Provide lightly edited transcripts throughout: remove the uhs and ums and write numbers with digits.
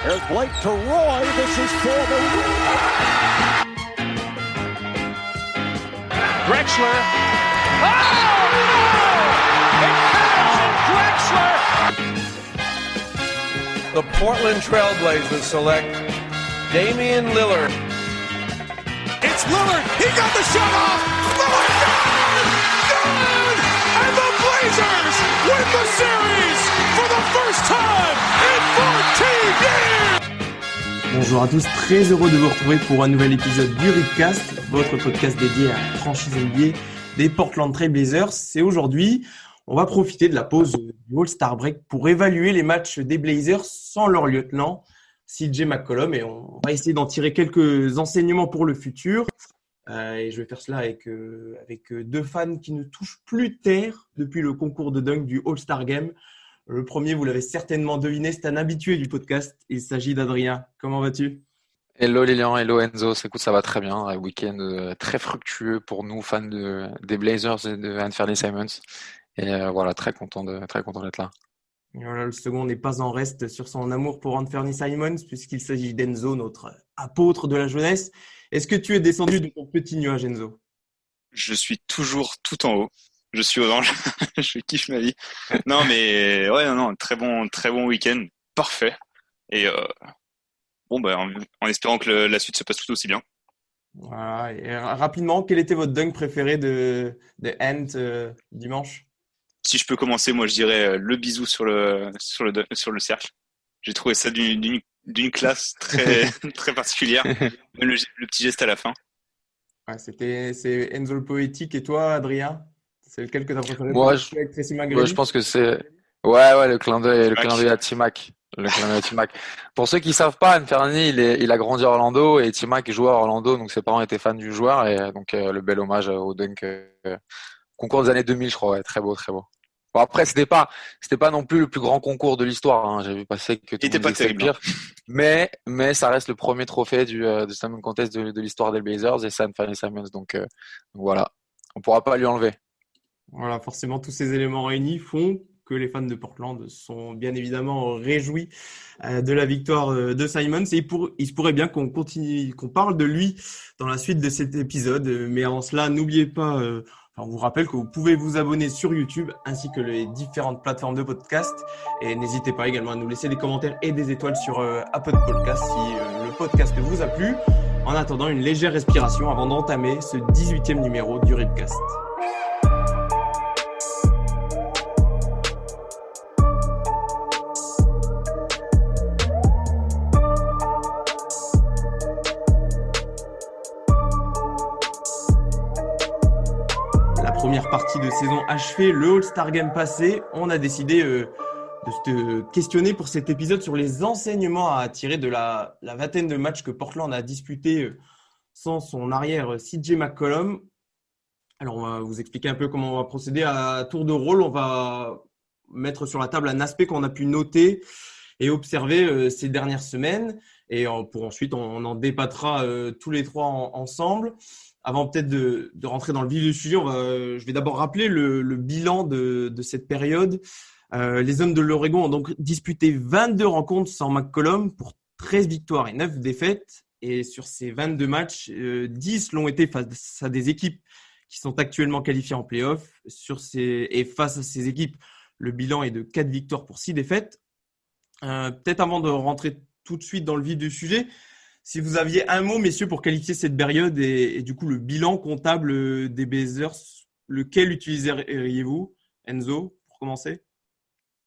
There's Blake to Roy. This is for the win. Drexler. Oh, no! It counts, and Drexler. The Portland Trailblazers select Damian Lillard. It's Lillard. He got the shot off. Lillard, good! And the Blazers win the series for the first time in 14 years. Bonjour à tous, très heureux de vous retrouver pour un nouvel épisode du Ripcast, votre podcast dédié à la franchise NBA des Portland Trail Blazers. Et aujourd'hui, on va profiter de la pause du All-Star Break pour évaluer les matchs des Blazers sans leur lieutenant, CJ McCollum, et on va essayer d'en tirer quelques enseignements pour le futur. Et je vais faire cela avec deux fans qui ne touchent plus terre depuis le concours de dunk du All-Star Game. Le premier, vous l'avez certainement deviné, c'est un habitué du podcast. Il s'agit d'Adrien. Comment vas-tu ? Hello Lilian, hello Enzo. Écoute, ça va très bien. Un week-end très fructueux pour nous, fans des Blazers et de Anthony Simons. Et voilà, très content d'être là. Et voilà, le second n'est pas en reste sur son amour pour Anthony Simons, puisqu'il s'agit d'Enzo, notre apôtre de la jeunesse. Est-ce que tu es descendu de ton petit nuage, Enzo ? Je suis toujours tout en haut. Je suis orange. Je kiffe ma vie. Non, mais ouais, non, très bon week-end. Parfait. Et en espérant que la suite se passe tout aussi bien. Voilà. Et rapidement, quel était votre dunk préféré de Ant dimanche ? Si je peux commencer, moi je dirais le bisou sur le cercle. J'ai trouvé ça d'une classe très très particulière. Le petit geste à la fin. Ouais, c'est Enzo le poétique. Et toi, Adrien ? C'est lequel que tu as préféré? Moi, je pense que c'est le clin d'œil à T-Mac. Le clin d'œil à T-Mac. Pour ceux qui savent pas, Anthony, il a grandi à Orlando et T-Mac jouait à Orlando, donc ses parents étaient fans du joueur et donc le bel hommage au dunk concours des années 2000, je crois. Ouais, très beau, très beau. Bon, après, c'était pas non plus le plus grand concours de l'histoire, hein. J'ai vu passer que tout le monde disait pire. Mais ça reste le premier trophée du Diamond Contest de l'histoire des Blazers et c'est Anthony Simons, donc voilà. On pourra pas lui enlever. Voilà, forcément, tous ces éléments réunis font que les fans de Portland sont bien évidemment réjouis de la victoire de Simons. Et il se pourrait bien qu'on parle de lui dans la suite de cet épisode. Mais avant cela, n'oubliez pas, on vous rappelle que vous pouvez vous abonner sur YouTube ainsi que les différentes plateformes de podcast. Et n'hésitez pas également à nous laisser des commentaires et des étoiles sur Apple Podcast si le podcast vous a plu. En attendant, une légère respiration avant d'entamer ce 18e numéro du Ripcast. Première partie de saison achevée, le All-Star Game passé, on a décidé de se questionner pour cet épisode sur les enseignements à tirer de la vingtaine de matchs que Portland a disputés sans son arrière CJ McCollum. Alors, on va vous expliquer un peu comment on va procéder à tour de rôle. On va mettre sur la table un aspect qu'on a pu noter et observer ces dernières semaines. Et pour ensuite, on en débattra tous les trois ensemble. Avant peut-être de rentrer dans le vif du sujet, je vais d'abord rappeler le bilan de cette période. Les hommes de l'Oregon ont donc disputé 22 rencontres sans McCollum pour 13 victoires et 9 défaites. Et sur ces 22 matchs, 10 l'ont été face à des équipes qui sont actuellement qualifiées en play-off. Et face à ces équipes, le bilan est de 4 victoires pour 6 défaites. Peut-être avant de rentrer tout de suite dans le vif du sujet, si vous aviez un mot, messieurs, pour qualifier cette période et du coup le bilan comptable des Blazers, lequel utiliseriez-vous, Enzo, pour commencer ?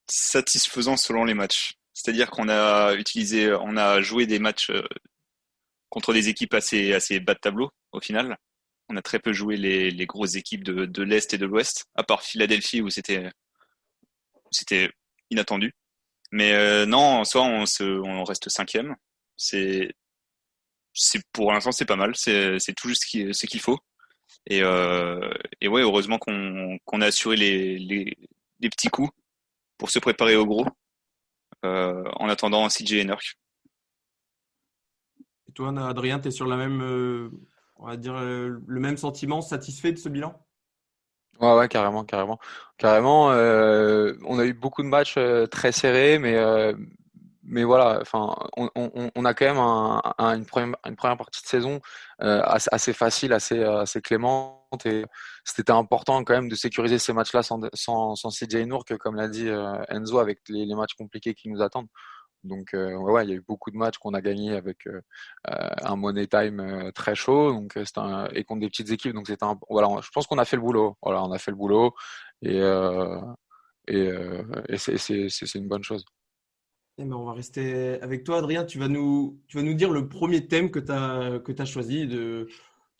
Satisfaisant selon les matchs. C'est-à-dire qu'on a joué des matchs contre des équipes assez bas de tableau au final. On a très peu joué les grosses équipes de l'Est et de l'Ouest, à part Philadelphie où c'était inattendu. Mais non, en soi, on reste 5e. Pour l'instant c'est pas mal, c'est tout juste ce qu'il faut et ouais, heureusement qu'on a assuré les petits coups pour se préparer au gros en attendant CJ et Nurk. Et toi, Adrien, tu es sur la même on va dire le même sentiment, satisfait de ce bilan? Ouais, carrément. On a eu beaucoup de matchs très serrés, mais mais voilà, enfin, on a quand même une première partie de saison assez facile, assez clémente, et c'était important quand même de sécuriser ces matchs-là sans CJ Nourk, comme l'a dit Enzo, avec les matchs compliqués qui nous attendent. Donc ouais, il y a eu beaucoup de matchs qu'on a gagnés avec un money time très chaud, donc et contre des petites équipes, donc voilà, je pense qu'on a fait le boulot. Voilà, on a fait le boulot, et c'est une bonne chose. Eh ben, on va rester avec toi, Adrien. Tu vas nous dire le premier thème que t'as choisi de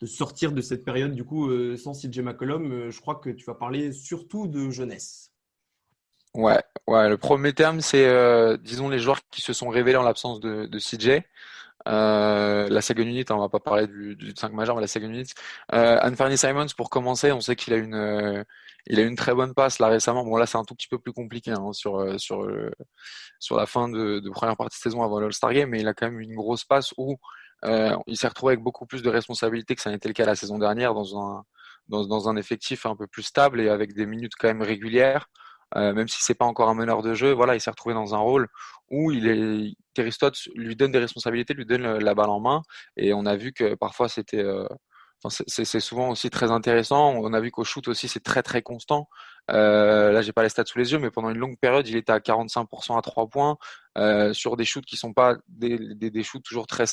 sortir de cette période, du coup, sans CJ McCollum. Je crois que tu vas parler surtout de jeunesse. Ouais, ouais. Le premier terme, c'est disons les joueurs qui se sont révélés en l'absence de CJ. La second unit, on va pas parler du 5 majeur, mais la second unit. Anthony Simons, pour commencer, on sait qu'il a il a une très bonne passe là récemment. Bon là, c'est un tout petit peu plus compliqué hein, sur la fin de première partie de saison avant l'All-Star Game, mais il a quand même une grosse passe où il s'est retrouvé avec beaucoup plus de responsabilités que ça n'était le cas la saison dernière dans un effectif un peu plus stable et avec des minutes quand même régulières. Même si c'est pas encore un meneur de jeu, voilà, il s'est retrouvé dans un rôle où Terry Stotts lui donne des responsabilités, lui donne la balle en main, et on a vu que parfois c'est souvent aussi très intéressant. On a vu qu'au shoot aussi c'est très très constant. Là j'ai pas les stats sous les yeux, mais pendant une longue période il était à 45% à 3 points sur des shoots qui sont pas des shoots toujours très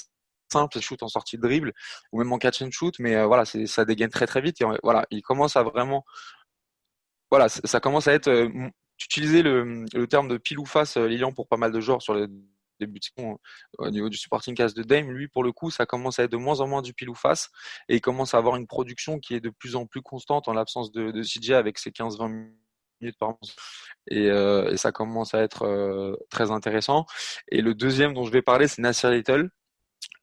simples, des shoots en sortie de dribble ou même en catch and shoot, mais voilà, ça dégaine très très vite, et voilà, il commence à vraiment, voilà, ça commence à être. Tu utilisais le terme de pile ou face, Lilian, pour pas mal de joueurs sur les débuts de saison au niveau du supporting cast de Dame. Lui, pour le coup, ça commence à être de moins en moins du pile ou face, et il commence à avoir une production qui est de plus en plus constante en l'absence de CJ avec ses 15-20 minutes par match. Et ça commence à être très intéressant. Et le deuxième dont je vais parler, c'est Nasir Little.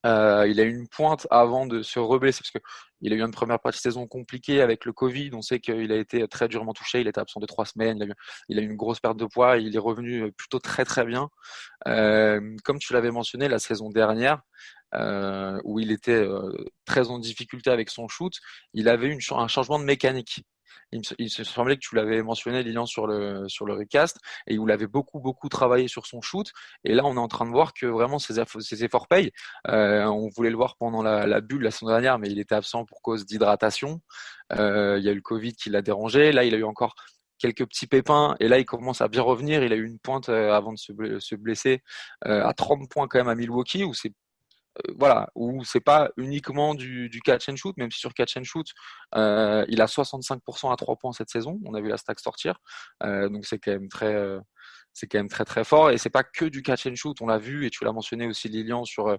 Il a eu une pointe avant de se reblesser parce que il a eu une première partie de saison compliquée avec le Covid. On sait qu'il a été très durement touché. Il était absent de 3 semaines. Il a eu une grosse perte de poids. Il est revenu plutôt très très bien. Comme tu l'avais mentionné la saison dernière, où il était très en difficulté avec son shoot, il avait un changement de mécanique. Il se semblait que tu l'avais mentionné, Lilian, sur le recast, et où il avait beaucoup beaucoup travaillé sur son shoot. Et là, on est en train de voir que vraiment ses efforts payent. On voulait le voir pendant la bulle la saison dernière, mais il était absent pour cause d'hydratation. Il y a eu le Covid qui l'a dérangé. Là, il a eu encore quelques petits pépins, et là il commence à bien revenir. Il a eu une pointe avant de se blesser à 30 points quand même à Milwaukee, où c'est voilà, où c'est pas uniquement du catch and shoot, même si sur catch and shoot, il a 65% à 3 points cette saison. On a vu la stack sortir, donc c'est quand même très très fort. Et c'est pas que du catch and shoot, on l'a vu, et tu l'as mentionné aussi, Lilian, sur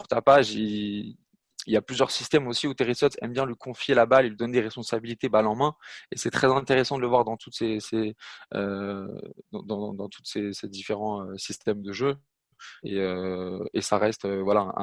ta page. Il y a plusieurs systèmes aussi où Terry Stotts aime bien lui confier la balle, il lui donne des responsabilités balle en main, et c'est très intéressant de le voir dans toutes dans toutes ces différents systèmes de jeu. Et ça reste voilà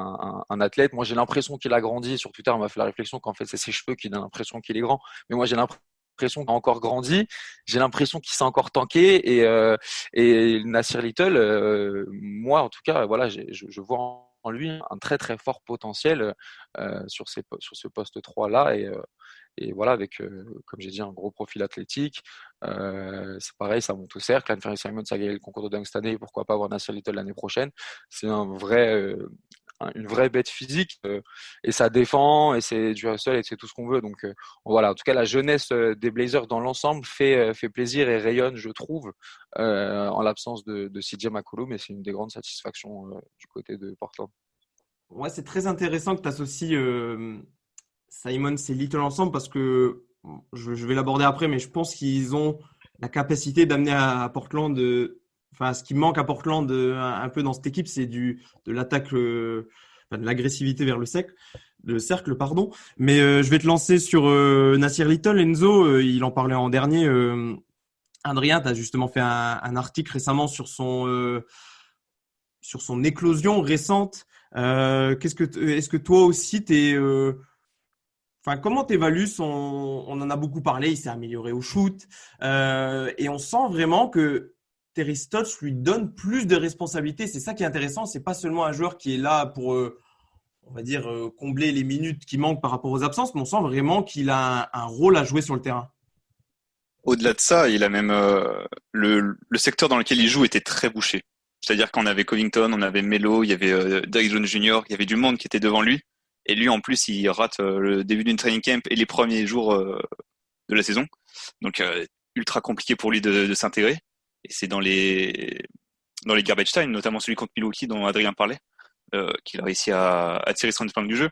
un athlète. Moi j'ai l'impression qu'il a grandi. Sur Twitter on m'a fait la réflexion qu'en fait c'est ses cheveux qui donnent l'impression qu'il est grand, mais moi j'ai l'impression qu'il a encore grandi. J'ai l'impression qu'il s'est encore tanké, et Nasir Little, moi en tout cas voilà, je vois en lui un très très fort potentiel sur ce poste 3 là, et voilà, avec, comme j'ai dit, un gros profil athlétique. C'est pareil, ça monte au cercle. Anthony Simons a gagné le concours de dunk cette année, pourquoi pas avoir Nasir Little l'année prochaine. C'est une vraie bête physique, et ça défend, et c'est du hustle, et c'est tout ce qu'on veut. Donc voilà, en tout cas la jeunesse des Blazers dans l'ensemble fait plaisir et rayonne, je trouve, en l'absence de CJ McCollum, mais c'est une des grandes satisfactions du côté de Portland. Ouais, c'est très intéressant que tu associes Simons et Little ensemble, parce que je vais l'aborder après, mais je pense qu'ils ont la capacité d'amener à Portland, ce qui manque à Portland un peu dans cette équipe, c'est de l'attaque, de l'agressivité vers le cercle, pardon. Mais je vais te lancer sur Nasir Little. Enzo, il en parlait en dernier. Adrien, tu as justement fait un article récemment sur son éclosion récente. Est-ce que toi aussi comment t'évalues on en a beaucoup parlé, il s'est amélioré au shoot, et on sent vraiment que Terry Stotts lui donne plus de responsabilités. C'est ça qui est intéressant, c'est pas seulement un joueur qui est là pour, on va dire, combler les minutes qui manquent par rapport aux absences, mais on sent vraiment qu'il a un rôle à jouer sur le terrain. Au-delà de ça, il a même le secteur dans lequel il joue était très bouché. C'est-à-dire qu'on avait Covington, on avait Melo, il y avait Derrick Jones Jr., il y avait du monde qui était devant lui. Et lui, en plus, il rate le début d'une training camp et les premiers jours de la saison. Donc, ultra compliqué pour lui de s'intégrer. Et c'est dans les garbage time, notamment celui contre Milwaukee dont Adrien parlait, qu'il a réussi à tirer son épingle du jeu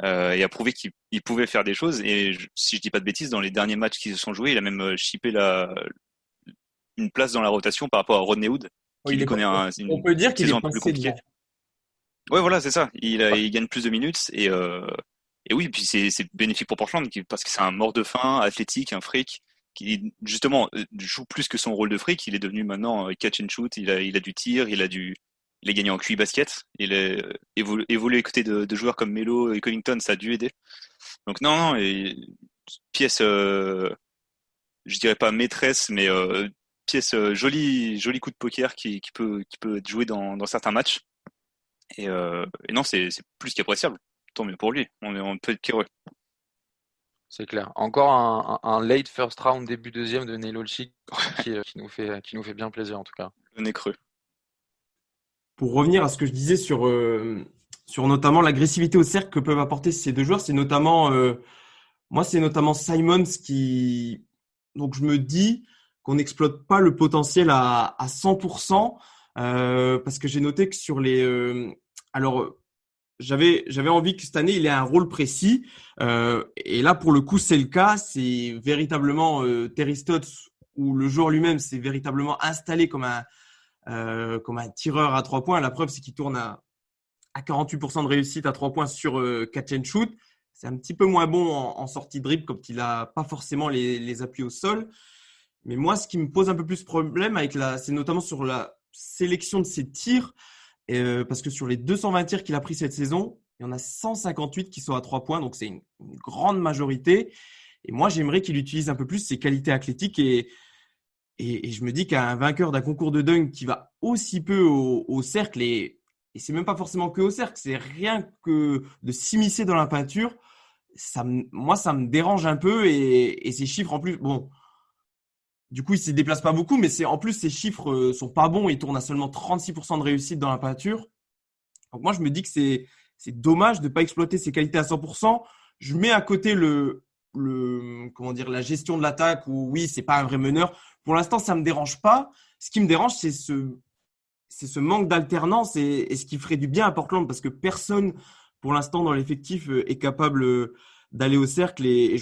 et à prouver qu'il pouvait faire des choses. Et si je dis pas de bêtises, dans les derniers matchs qui se sont joués, il a même chippé une place dans la rotation par rapport à Rodney Hood, qui lui connaît on peut dire qu'il saison est un peu plus passé compliquée. devant. Ouais, voilà, c'est ça. Il gagne plus de minutes et oui, puis c'est bénéfique pour Portland parce que c'est un mort de faim, athlétique, un freak qui justement joue plus que son rôle de freak. Il est devenu maintenant catch and shoot. Il a du tir, il a gagné en QI basket. Il a évolué à côté de joueurs comme Melo et Covington, ça a dû aider. Donc non, et pièce, je dirais pas maîtresse, mais pièce joli coup de poker qui peut être joué dans certains matchs. Et non, c'est plus qu'appréciable. Tant mieux pour lui. On peut être qu'heureux. C'est clair. Encore un late first round, début deuxième de Neil Olshey qui nous fait bien plaisir en tout cas. Le nez creux. Pour revenir à ce que je disais sur notamment l'agressivité au cercle que peuvent apporter ces deux joueurs, c'est notamment Simons qui… Donc je me dis qu'on n'exploite pas le potentiel à 100%, parce que j'ai noté que sur les… alors, j'avais envie que cette année, il ait un rôle précis. Et là, pour le coup, c'est le cas. C'est véritablement Terry Stotts, où le joueur lui-même s'est véritablement installé comme un tireur à 3 points. La preuve, c'est qu'il tourne à 48% de réussite à 3 points sur catch and shoot. C'est un petit peu moins bon en sortie de dribble, comme il n'a pas forcément les appuis au sol. Mais moi, ce qui me pose un peu plus problème c'est notamment sur la sélection de ses tirs. Parce que sur les 220 tirs qu'il a pris cette saison, il y en a 158 qui sont à 3 points, donc c'est une grande majorité. Et moi, j'aimerais qu'il utilise un peu plus ses qualités athlétiques et je me dis qu'un vainqueur d'un concours de dunk qui va aussi peu au cercle, et c'est même pas forcément que au cercle, c'est rien que de s'immiscer dans la peinture, moi, ça me dérange un peu et ces chiffres en plus, bon… Du coup, il ne se déplace pas beaucoup, mais en plus, ces chiffres sont pas bons. Il tourne à seulement 36% de réussite dans la peinture. Donc moi, je me dis que c'est dommage de ne pas exploiter ses qualités à 100%. Je mets à côté la gestion de l'attaque où oui, c'est pas un vrai meneur. Pour l'instant, ça me dérange pas. Ce qui me dérange, c'est ce manque d'alternance et ce qui ferait du bien à Portland parce que personne, pour l'instant, dans l'effectif est capable d'aller au cercle et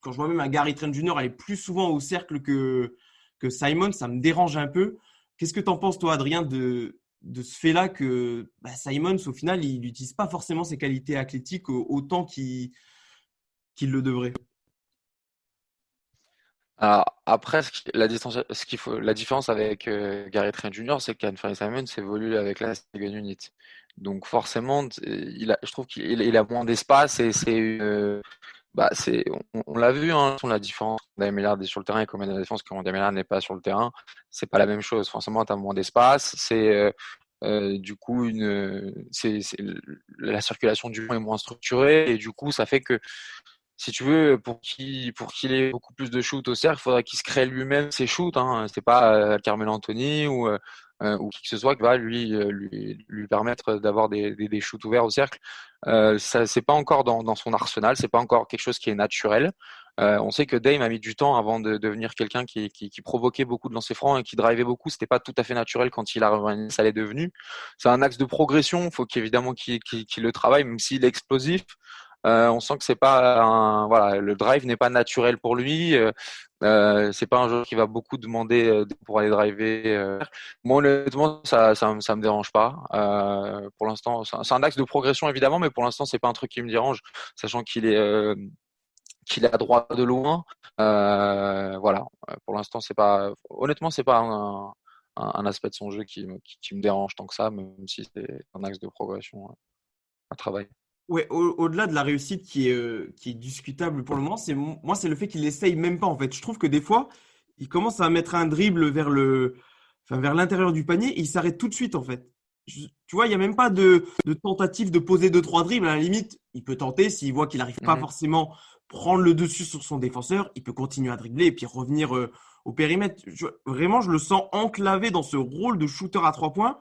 quand je vois même un Gary Trent Jr. aller plus souvent au cercle que Simon, ça me dérange un peu. Qu'est-ce que tu en penses, toi, Adrien, de ce fait-là que Simons, au final, il n'utilise pas forcément ses qualités athlétiques autant qu'il le devrait? Alors, après, la différence avec Gary Trent Jr., c'est qu'Anthony Simons évolue avec la second unit. Donc forcément, je trouve qu'il a moins d'espace et on l'a vu, hein, la différence quand Damian Lillard est sur le terrain et combien de la défense quand Damian Lillard n'est pas sur le terrain, c'est pas la même chose. Forcément, tu as moins d'espace, du coup la circulation du vent est moins structurée et du coup ça fait que si tu veux, pour qu'il ait beaucoup plus de shoot au cercle, il faudrait qu'il se crée lui-même ses shoots. Hein. C'est pas Carmelo Anthony ou qui que ce soit qui va lui permettre d'avoir des shoots ouverts au cercle. Ça, c'est pas encore dans son arsenal, c'est pas encore quelque chose qui est naturel. On sait que Dame a mis du temps avant de devenir quelqu'un qui provoquait beaucoup de lancers francs et qui drivait beaucoup. C'était pas tout à fait naturel quand il a rejoint. Ça l'est devenu. C'est un axe de progression. Il faut qu'évidemment qu'il le travaille, même s'il est explosif. On sent que c'est pas le drive n'est pas naturel pour lui. C'est pas un joueur qui va beaucoup demander pour aller driver. Moi, honnêtement, ça me dérange pas. Pour l'instant, c'est un axe de progression évidemment, mais pour l'instant, c'est pas un truc qui me dérange, sachant qu'il est à droite de loin. Pour l'instant, honnêtement, c'est pas un aspect de son jeu qui me dérange tant que ça, même si c'est un axe de progression à travailler. Ouais, au-delà de la réussite qui est discutable pour le moment, c'est le fait qu'il essaye même pas en fait. Je trouve que des fois, il commence à mettre un dribble vers l'intérieur du panier et il s'arrête tout de suite en fait. Tu vois, il n'y a même pas de tentative de poser 2-3 dribbles. À la limite, il peut tenter s'il voit qu'il n'arrive pas forcément prendre le dessus sur son défenseur, il peut continuer à dribbler et puis revenir au périmètre. Vraiment, je le sens enclavé dans ce rôle de shooter à 3 points.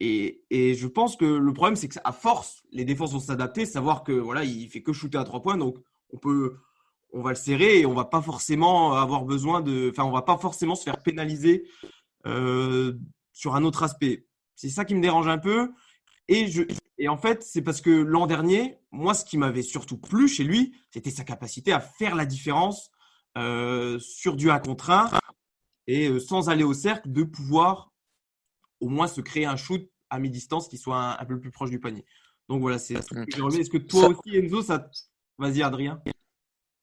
Et je pense que le problème, c'est qu'à force, les défenses vont s'adapter, savoir que voilà, il fait que shooter à 3 points, donc on va le serrer et on va pas forcément avoir besoin on va pas forcément se faire pénaliser sur un autre aspect. C'est ça qui me dérange un peu. Et en fait, c'est parce que l'an dernier, moi, ce qui m'avait surtout plu chez lui, c'était sa capacité à faire la différence sur du 1 contre 1 et sans aller au cercle, de pouvoir au moins se créer un shoot à mi-distance qui soit un peu plus proche du panier. Donc voilà, c'est ce que j'ai relevé. Est-ce que toi aussi, Enzo, ça… Vas-y, Adrien.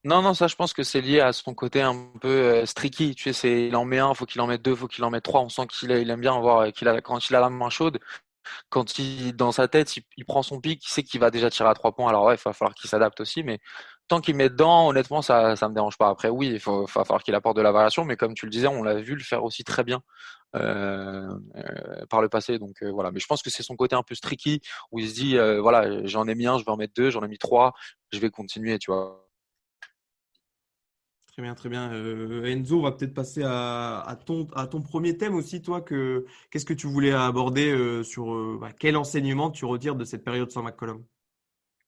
Non, ça, je pense que c'est lié à son côté un peu streaky. Tu sais, il en met un, faut qu'il en mette deux, faut qu'il en mette trois. On sent qu'il aime bien avoir, quand il a la main chaude, quand dans sa tête, il prend son pic, il sait qu'il va déjà tirer à 3 points. Alors ouais, il va falloir qu'il s'adapte aussi, mais tant qu'il met dedans, honnêtement, ça me dérange pas. Après, oui, va falloir qu'il apporte de la variation, mais comme tu le disais, on l'a vu le faire aussi très bien par le passé. Donc voilà, mais je pense que c'est son côté un peu streaky où il se dit, voilà, j'en ai mis un, je vais en mettre deux, j'en ai mis trois, je vais continuer, tu vois. Très bien, très bien. Enzo, on va peut-être passer à ton premier thème aussi, toi. Qu'est-ce que tu voulais aborder sur quel enseignement tu retires de cette période sans McCollum?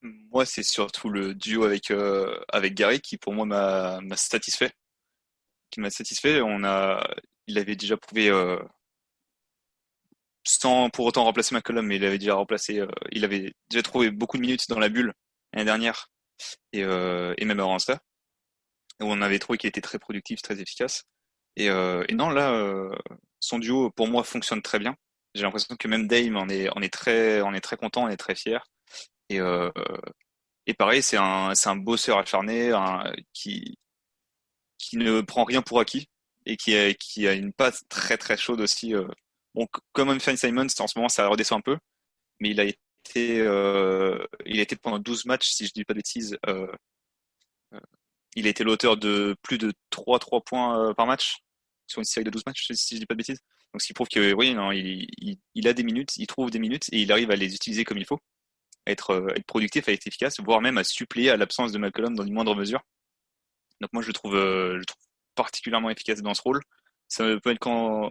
Moi, c'est surtout le duo avec Gary qui, pour moi, m'a satisfait. Qui m'a satisfait. Il avait déjà prouvé, sans pour autant remplacer McCollum, mais il avait déjà trouvé beaucoup de minutes dans la bulle l'année dernière et même avant ça, où on avait trouvé qu'il était très productif, très efficace. Et non, là, son duo, pour moi, fonctionne très bien. J'ai l'impression que même Dame on est très content, on est très fier. Et, euh, et pareil, c'est un bosseur acharné, qui ne prend rien pour acquis et qui a une passe très très chaude aussi. Bon, comme Anfernee Simons, en ce moment, ça redescend un peu, mais il a été pendant 12 matchs, si je dis pas de bêtises, il a été l'auteur de plus de 3 points par match sur une série de 12 matchs, si je dis pas de bêtises. Donc, ce qui prouve que oui, non, il a des minutes, il trouve des minutes et il arrive à les utiliser comme il faut, à être productif, à être efficace, voire même à suppléer à l'absence de McCollum dans une moindre mesure. Donc moi, je le trouve particulièrement efficace dans ce rôle. Ça peut être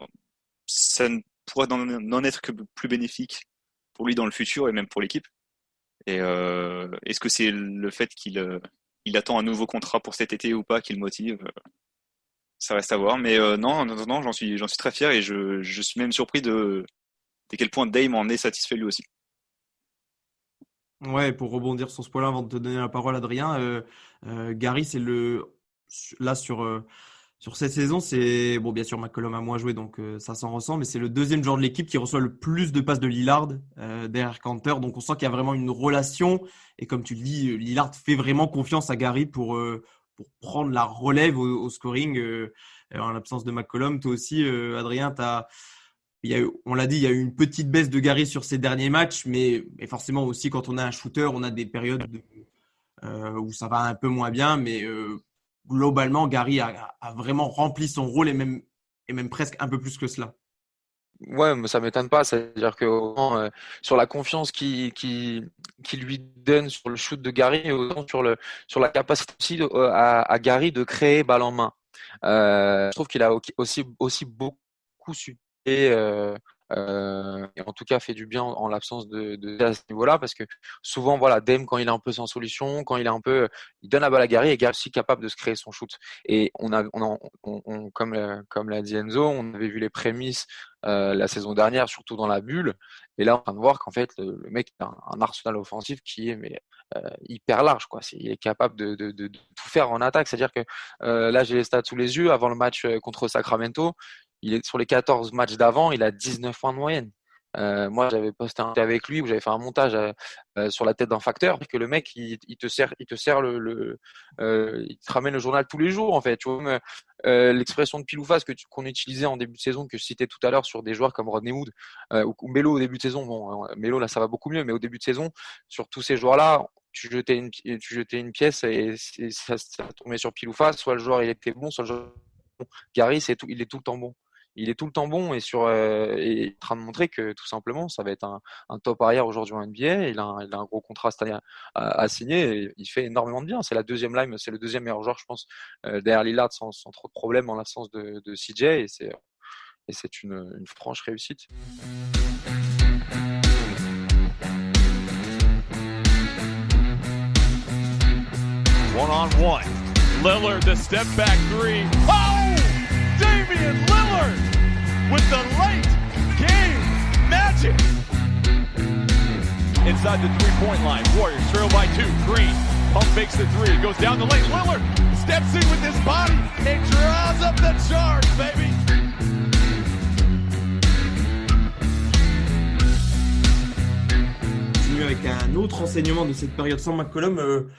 ça ne pourra n'en être que plus bénéfique pour lui dans le futur et même pour l'équipe. Et est-ce que c'est le fait qu'il attend un nouveau contrat pour cet été ou pas qui le motive? Ça reste à voir. Mais non, j'en suis très fier et je suis même surpris de quel point Dame en est satisfait lui aussi. Ouais, pour rebondir sur ce point-là, avant de te donner la parole, Adrien, Gary, là sur cette saison, c'est bon, bien sûr, McCollum a moins joué, donc ça s'en ressent, mais c'est le deuxième joueur de l'équipe qui reçoit le plus de passes de Lillard derrière Kanter, donc on sent qu'il y a vraiment une relation, et comme tu le dis, Lillard fait vraiment confiance à Gary pour prendre la relève au scoring en l'absence de McCollum. Toi aussi, Adrien, on l'a dit, il y a eu une petite baisse de Gary sur ces derniers matchs, mais forcément aussi quand on a un shooter, on a des périodes où ça va un peu moins bien, mais globalement, Gary a vraiment rempli son rôle et même presque un peu plus que cela. Ouais, mais ça m'étonne pas. C'est-à-dire que sur la confiance qui lui donne sur le shoot de Gary, et autant sur la capacité aussi à Gary de créer balle en main. Je trouve qu'il a aussi beaucoup su et en tout cas fait du bien en l'absence à ce niveau-là, parce que souvent voilà, Dame, quand il est un peu sans solution, quand il est un peu, il donne la balle à Gary et Gary est aussi capable de se créer son shoot. Et comme l'a dit Enzo, on avait vu les prémices la saison dernière, surtout dans la bulle, et là on est en train de voir qu'en fait le mec a un arsenal offensif qui est hyper large, quoi. Il est capable de tout faire en attaque. C'est-à-dire que là j'ai les stats sous les yeux. Avant le match contre Sacramento, il est sur les 14 matchs d'avant, il a 19 points de moyenne. Moi, j'avais posté un avec lui où j'avais fait un montage sur la tête d'un facteur, que le mec, il te sert il te ramène le journal tous les jours, en fait. Tu vois, même, l'expression de pile ou face qu'on utilisait en début de saison, que je citais tout à l'heure sur des joueurs comme Rodney Hood ou Melo au début de saison. Bon, Melo, là, ça va beaucoup mieux, mais au début de saison, sur tous ces joueurs-là, tu jetais une pièce et ça tombait sur pile ou face. Soit le joueur, il était bon, soit le joueur. Gary, il est tout le temps bon. il est tout le temps bon et est en train de montrer que tout simplement ça va être un top arrière aujourd'hui en NBA. Il a un gros contrat cette année à signer et il fait énormément de bien. C'est le deuxième meilleur joueur, je pense, derrière Lillard sans trop de problèmes en l'absence de CJ et c'est une franche réussite. One-on-one. Lillard, the step back three. Oh! Damian Lillard with the late game magic. Inside the three-point line. Warriors trail by 2. Green pump fakes the three. Goes down the lane. Lillard steps in with his body and draws up the charge, baby. Avec un autre enseignement de cette période sans McCollum,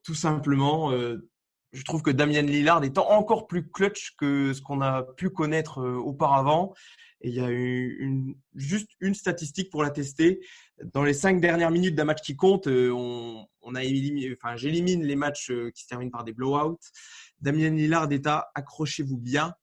tout simplement, je trouve que Damian Lillard est encore plus clutch que ce qu'on a pu connaître auparavant. Et il y a eu juste une statistique pour l'attester. Dans les 5 dernières minutes d'un match qui compte, j'élimine les matchs qui se terminent par des blowouts. Damian Lillard est à, accrochez-vous bien,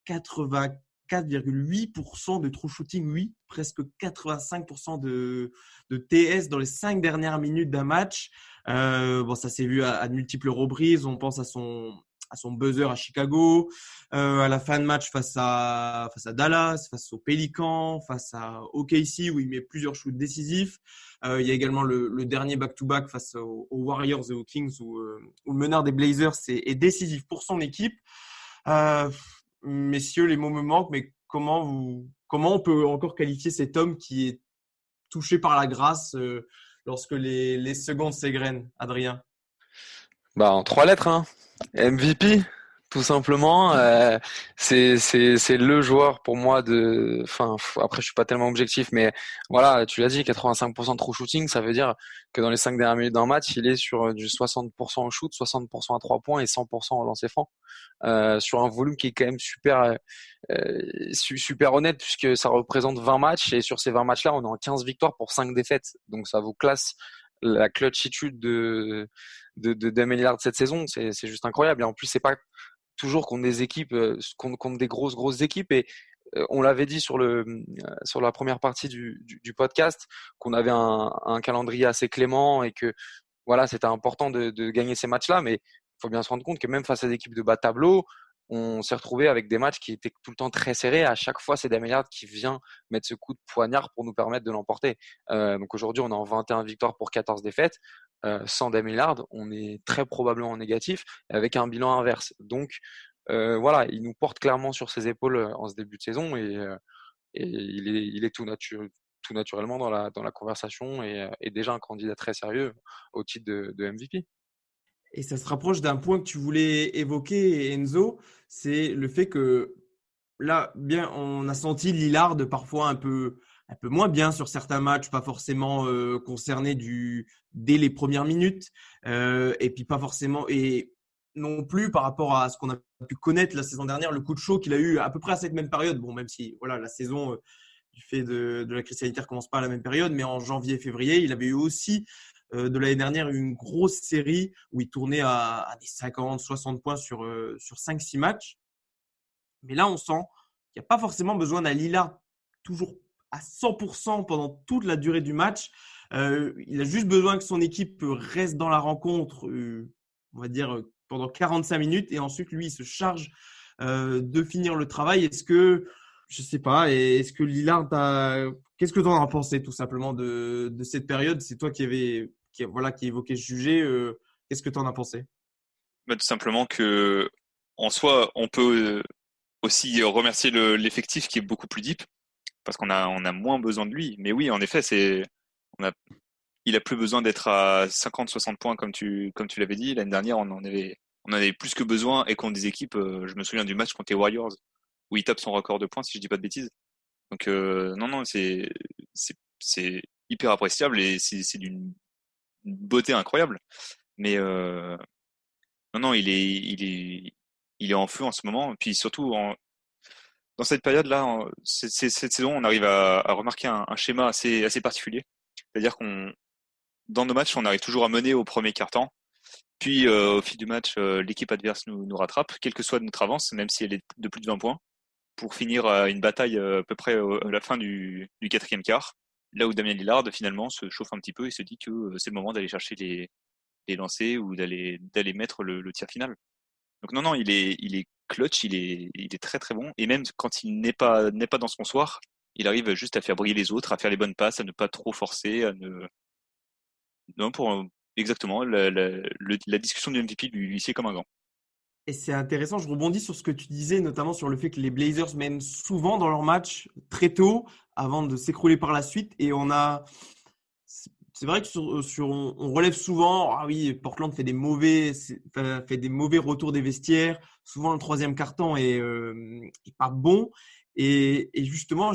84,8% de true shooting, oui, presque 85% de TS dans les 5 dernières minutes d'un match. Ça s'est vu à de multiples reprises. On pense à son buzzer à Chicago, à la fin de match face à Dallas, face aux Pelicans, face à OKC où il met plusieurs shoots décisifs. Il y a également le dernier back-to-back face aux Warriors et aux Kings où le meneur des Blazers est décisif pour son équipe. Messieurs, les mots me manquent, mais comment on peut encore qualifier cet homme qui est touché par la grâce lorsque les secondes s'égrènent, Adrien? En 3 lettres, hein. MVP, tout simplement. C'est le joueur pour moi après je suis pas tellement objectif, mais voilà, tu l'as dit, 85% de true shooting, ça veut dire que dans les 5 dernières minutes d'un match, il est sur du 60% au shoot, 60% à 3 points et 100% en lancer franc, sur un volume qui est quand même super honnête puisque ça représente 20 matchs et sur ces 20 matchs-là, on est en 15 victoires pour 5 défaites. Donc ça vous classe la clutchitude de Damian Lillard cette saison, c'est juste incroyable. Et en plus, c'est pas toujours contre des équipes, contre des grosses équipes. Et on l'avait dit sur la première partie du podcast qu'on avait un calendrier assez clément et que voilà, c'était important de gagner ces matchs-là. Mais il faut bien se rendre compte que même face à des équipes de bas de tableau, on s'est retrouvé avec des matchs qui étaient tout le temps très serrés. À chaque fois, c'est Damian Lillard qui vient mettre ce coup de poignard pour nous permettre de l'emporter. Donc aujourd'hui, on est en 21 victoires pour 14 défaites. Sans Damian Lillard, on est très probablement en négatif avec un bilan inverse. Donc voilà, il nous porte clairement sur ses épaules en ce début de saison et il est tout naturellement dans la conversation et déjà un candidat très sérieux au titre de MVP. Et ça se rapproche d'un point que tu voulais évoquer, Enzo, c'est le fait que là, bien, on a senti Lillard parfois un peu moins bien sur certains matchs, pas forcément concerné dès les premières minutes, et puis pas forcément, et non plus par rapport à ce qu'on a pu connaître la saison dernière, le coup de chaud qu'il a eu à peu près à cette même période. Bon, même si voilà, la saison du fait de la crise sanitaire commence pas à la même période, mais en janvier et février, il avait eu aussi de l'année dernière une grosse série où il tournait à des 50-60 points sur 5-6 matchs. Mais là, on sent qu'il n'y a pas forcément besoin d'un Lillard toujours à 100% pendant toute la durée du match. Il a juste besoin que son équipe reste dans la rencontre, on va dire, pendant 45 minutes. Et ensuite, lui, il se charge de finir le travail. Je sais pas, est-ce que Lillard, qu'est-ce que tu en as pensé tout simplement de cette période? C'est toi qui évoquais ce sujet. Qu'est-ce que tu en as pensé? Tout simplement que, en soi, on peut aussi remercier l'effectif qui est beaucoup plus deep parce qu'on a moins besoin de lui. Mais oui, en effet, il a plus besoin d'être à 50-60 points comme tu l'avais dit. L'année dernière, on en avait plus que besoin et contre des équipes. Je me souviens du match contre les Warriors où il tape son record de points, si je dis pas de bêtises. Donc non, c'est hyper appréciable et c'est d'une beauté incroyable. Mais non, il est en feu en ce moment. Et puis surtout dans cette période-là, cette saison, on arrive à remarquer un schéma assez particulier. C'est-à-dire dans nos matchs, on arrive toujours à mener au premier quart-temps. Puis au fil du match, l'équipe adverse nous rattrape, quelle que soit notre avance, même si elle est de plus de 20 points. pour finir une bataille à peu près à la fin du quatrième quart. Là où Damien Lillard finalement se chauffe un petit peu et se dit que c'est le moment d'aller chercher les lancers ou d'aller mettre le tir final. Donc non, il est clutch, il est très très bon. Et même quand il n'est pas dans son soir, il arrive juste à faire briller les autres, à faire les bonnes passes, à ne pas trop forcer, non, exactement, la discussion du MVP lui sied comme un gant. Et c'est intéressant, je rebondis sur ce que tu disais, notamment sur le fait que les Blazers mènent souvent dans leur match très tôt avant de s'écrouler par la suite. Et c'est vrai que on relève souvent, ah oui, Portland fait des mauvais retours des vestiaires. Souvent, le troisième quart-temps est pas bon. Et justement,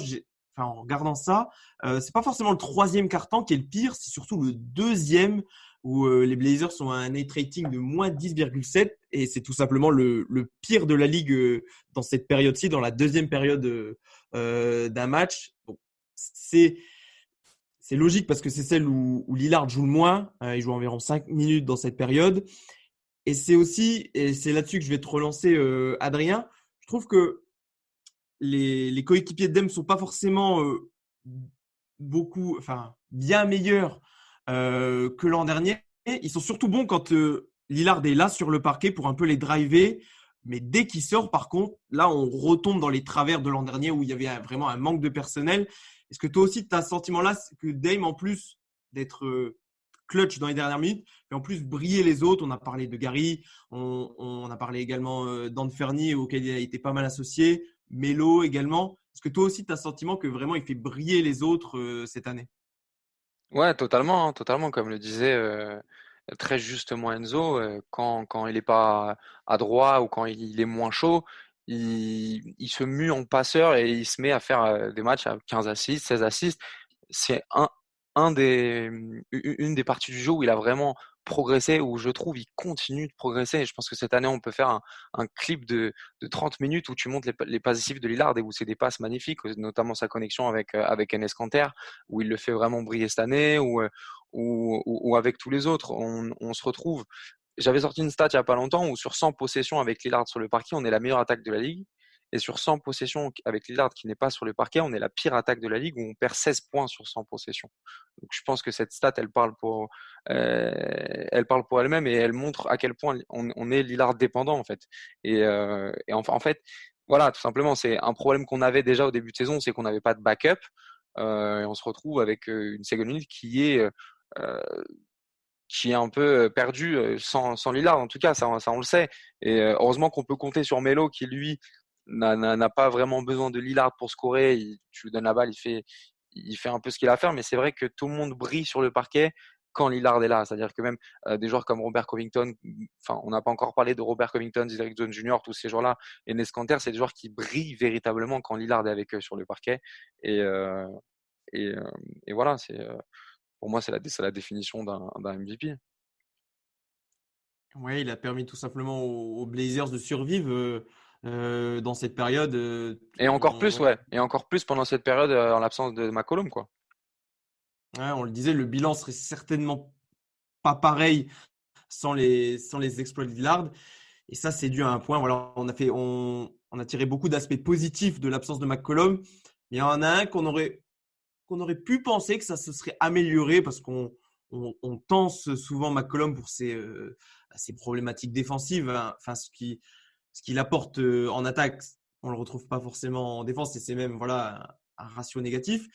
en regardant ça, c'est pas forcément le troisième quart-temps qui est le pire, c'est surtout le deuxième où les Blazers ont un net rating de moins 10,7 et c'est tout simplement le pire de la ligue dans cette période-ci, dans la deuxième période d'un match. Bon, c'est logique parce que c'est celle où Lillard joue le moins. Il joue environ 5 minutes dans cette période. Et c'est là-dessus que je vais te relancer, Adrien. Je trouve que les coéquipiers de Dame ne sont pas forcément bien meilleurs que l'an dernier. Ils sont surtout bons quand Lillard est là sur le parquet pour un peu les driver. Mais dès qu'il sort, par contre, là, on retombe dans les travers de l'an dernier où il y avait vraiment un manque de personnel. Est-ce que toi aussi, tu as ce sentiment-là que Dame, en plus d'être clutch dans les dernières minutes, fait en plus briller les autres? On a parlé de Gary, on a parlé également d'Anferny auquel il a été pas mal associé, Melo également. Est-ce que toi aussi, tu as ce sentiment que vraiment il fait briller les autres cette année? Ouais, totalement, hein, totalement. Comme le disait très justement Enzo, quand il est pas à droit ou quand il est moins chaud, il se mue en passeur et il se met à faire des matchs à 15 assists, 16 assists. C'est une des parties du jeu où il a vraiment progressé, où je trouve il continue de progresser. Et je pense que cette année, on peut faire un clip de 30 minutes où tu montres les passes décisives de Lillard et où c'est des passes magnifiques, notamment sa connexion avec Enes Kanter, où il le fait vraiment briller cette année, ou avec tous les autres. On se retrouve. J'avais sorti une stat il n'y a pas longtemps où sur 100 possessions avec Lillard sur le parquet, on est la meilleure attaque de la ligue. Et sur 100 possessions avec Lillard qui n'est pas sur le parquet, on est la pire attaque de la ligue où on perd 16 points sur 100 possessions. Donc je pense que cette stat, elle parle pour elle-même et elle montre à quel point on est Lillard dépendant en fait. Et en fait, voilà, tout simplement, c'est un problème qu'on avait déjà au début de saison, c'est qu'on n'avait pas de backup. Et on se retrouve avec une seconde unit qui est un peu perdu sans Lillard. En tout cas, ça on le sait. Et heureusement qu'on peut compter sur Melo qui, lui, n'a pas vraiment besoin de Lillard pour scorer. Tu lui donnes la balle, il fait un peu ce qu'il a à faire. Mais c'est vrai que tout le monde brille sur le parquet quand Lillard est là. C'est-à-dire que même des joueurs comme Robert Covington, enfin, on n'a pas encore parlé de Robert Covington, Derrick Jones Jr., tous ces joueurs-là, et Enes Kanter, c'est des joueurs qui brillent véritablement quand Lillard est avec eux sur le parquet. Et, euh, et voilà, pour moi, c'est la définition d'un MVP. Ouais, il a permis tout simplement aux Blazers de survivre dans cette période. Et encore plus, ouais. Et encore plus pendant cette période en l'absence de McCollum, quoi. Ouais, on le disait, le bilan serait certainement pas pareil sans les exploits de Lillard. Et ça, c'est dû à un point. Voilà, on a tiré beaucoup d'aspects positifs de l'absence de McCollum. Il y en a un qu'on aurait pu penser que ça se serait amélioré parce qu'on tense souvent McCollum pour ses problématiques défsives. Hein. Enfin, ce qu'il apporte en attaque, on le retrouve pas forcément en défense et c'est même voilà un ratio négatif.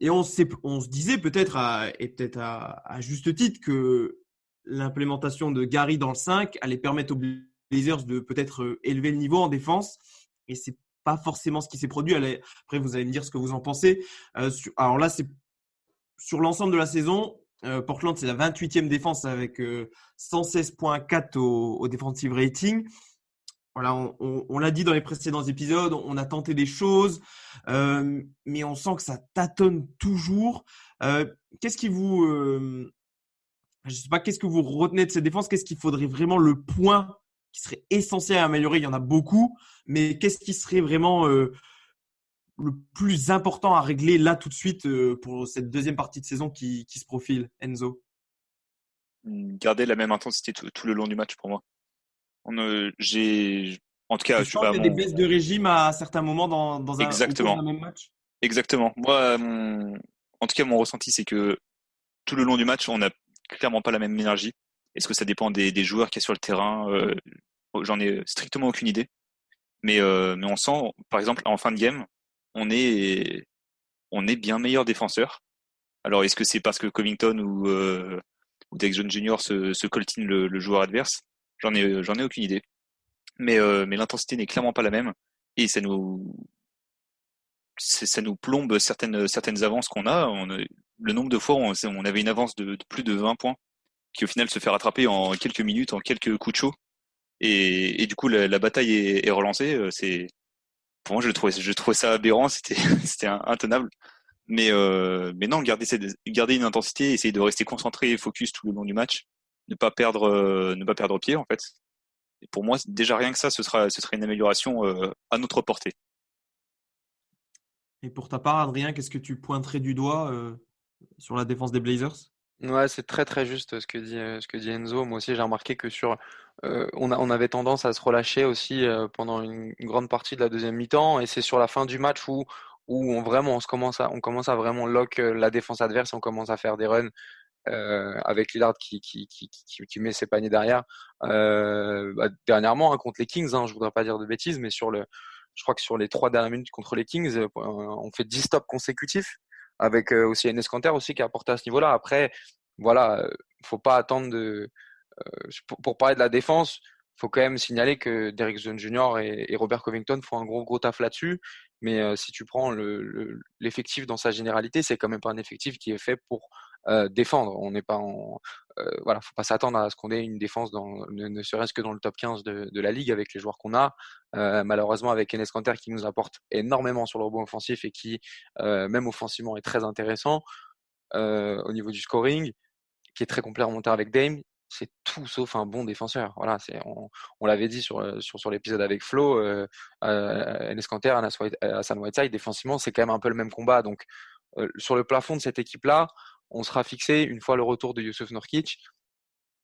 Et on se disait peut-être à juste titre que l'implémentation de Gary dans le 5 allait permettre aux Blazers de peut-être élever le niveau en défense. Et c'est pas forcément ce qui s'est produit. Après, vous allez me dire ce que vous en pensez. Alors là, c'est sur l'ensemble de la saison. Portland, c'est la 28e défense avec 116,4 au defensive rating. Voilà, on l'a dit dans les précédents épisodes, on a tenté des choses, mais on sent que ça tâtonne toujours. Qu'est-ce que vous retenez de cette défense? Qu'est-ce qu'il faudrait vraiment le point qui serait essentiel à améliorer? Il y en a beaucoup, mais qu'est-ce qui serait vraiment le plus important à régler là tout de suite pour cette deuxième partie de saison qui se profile, Enzo? Garder la même intensité tout le long du match pour moi. En tout cas, Tu sens qu'il y a des baisses de régime à certains moments au cours exactement, d'un même match? exactement. Moi, en tout cas, mon ressenti, c'est que tout le long du match, on n'a clairement pas la même énergie. Est-ce que ça dépend des joueurs qui est sur le terrain? J'en ai strictement aucune idée. Mais on sent, par exemple, en fin de game, on est, on est bien meilleur défenseur. Alors, est-ce que c'est parce que Covington ou Dex Jones Jr. se coltine le joueur adverse? J'en ai aucune idée. Mais l'intensité n'est clairement pas la même. Et ça nous plombe certaines avances qu'on a. Le nombre de fois où on avait une avance de plus de 20 points, qui au final se fait rattraper en quelques minutes, en quelques coups de chaud. Et du coup, la bataille est relancée. Pour moi, je trouvais ça aberrant. C'était intenable. Mais non, garder une intensité, essayer de rester concentré et focus tout le long du match, ne pas perdre pied en fait. Et pour moi, déjà rien que ça, ce sera une amélioration à notre portée. Et pour ta part, Adrien, qu'est-ce que tu pointerais du doigt sur la défense des Blazers? Ouais, c'est très très juste ce que dit Enzo. Moi aussi, j'ai remarqué que on avait tendance à se relâcher aussi pendant une grande partie de la deuxième mi-temps, et c'est sur la fin du match où on commence à vraiment lock la défense adverse, on commence à faire des runs avec Lillard qui met ses paniers derrière. Dernièrement, hein, contre les Kings, hein, je voudrais pas dire de bêtises, mais je crois que sur les 3 dernières minutes contre les Kings, on fait 10 stops consécutifs avec aussi Enes Kanter aussi qui a apporté à ce niveau-là. Après, voilà, faut pas attendre pour parler de la défense, faut quand même signaler que Derrick Jones Jr. et Robert Covington font un gros taf là-dessus. Mais si tu prends l'effectif dans sa généralité, c'est quand même pas un effectif qui est fait pour défendre. On n'est pas voilà, faut pas s'attendre à ce qu'on ait une défense ne serait-ce que dans le top 15 de la ligue avec les joueurs qu'on a. Malheureusement, avec Enes Kanter qui nous apporte énormément sur le rebond offensif et qui, même offensivement, est très intéressant au niveau du scoring, qui est très complémentaire avec Dame. C'est tout sauf un bon défenseur. Voilà, on l'avait dit sur l'épisode avec Flo, Enes Kanter, Hassan Whiteside, défensivement, c'est quand même un peu le même combat. Donc, sur le plafond de cette équipe-là, on sera fixé une fois le retour de Yusuf Nurkic,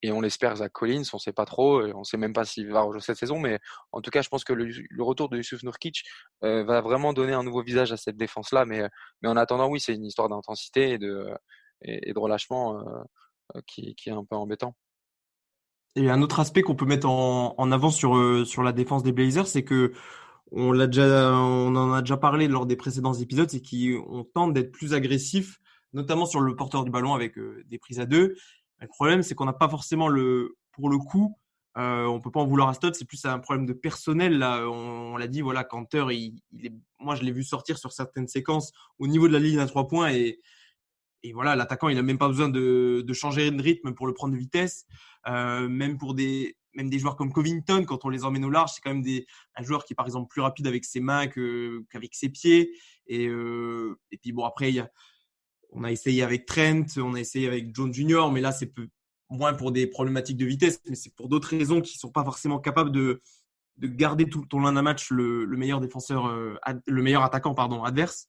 et on l'espère Zach Collins, on sait pas trop, on sait même pas s'il va rejouer cette saison, mais en tout cas, je pense que le retour de Yusuf Nurkic va vraiment donner un nouveau visage à cette défense-là. Mais en attendant, oui, c'est une histoire d'intensité et de relâchement qui est un peu embêtant. Et un autre aspect qu'on peut mettre en avant sur la défense des Blazers, c'est que on en a déjà parlé lors des précédents épisodes, c'est qu'on tente d'être plus agressif, notamment sur le porteur du ballon avec des prises à deux. Le problème, c'est qu'on n'a pas forcément pour le coup, on peut pas en vouloir à Stott, c'est plus un problème de personnel là. On l'a dit, voilà, Kanter, moi je l'ai vu sortir sur certaines séquences au niveau de la ligne à 3 points, et voilà, l'attaquant, il n'a même pas besoin de changer de rythme pour le prendre de vitesse. Même des joueurs comme Covington, quand on les emmène au large, c'est quand même un joueur qui est par exemple plus rapide avec ses mains qu'avec ses pieds. Et puis bon, après, on a essayé avec Trent, on a essayé avec Jones Jr., mais là, c'est moins pour des problématiques de vitesse, mais c'est pour d'autres raisons qui ne sont pas forcément capables de garder tout au long d'un match le meilleur défenseur, le meilleur attaquant adverse.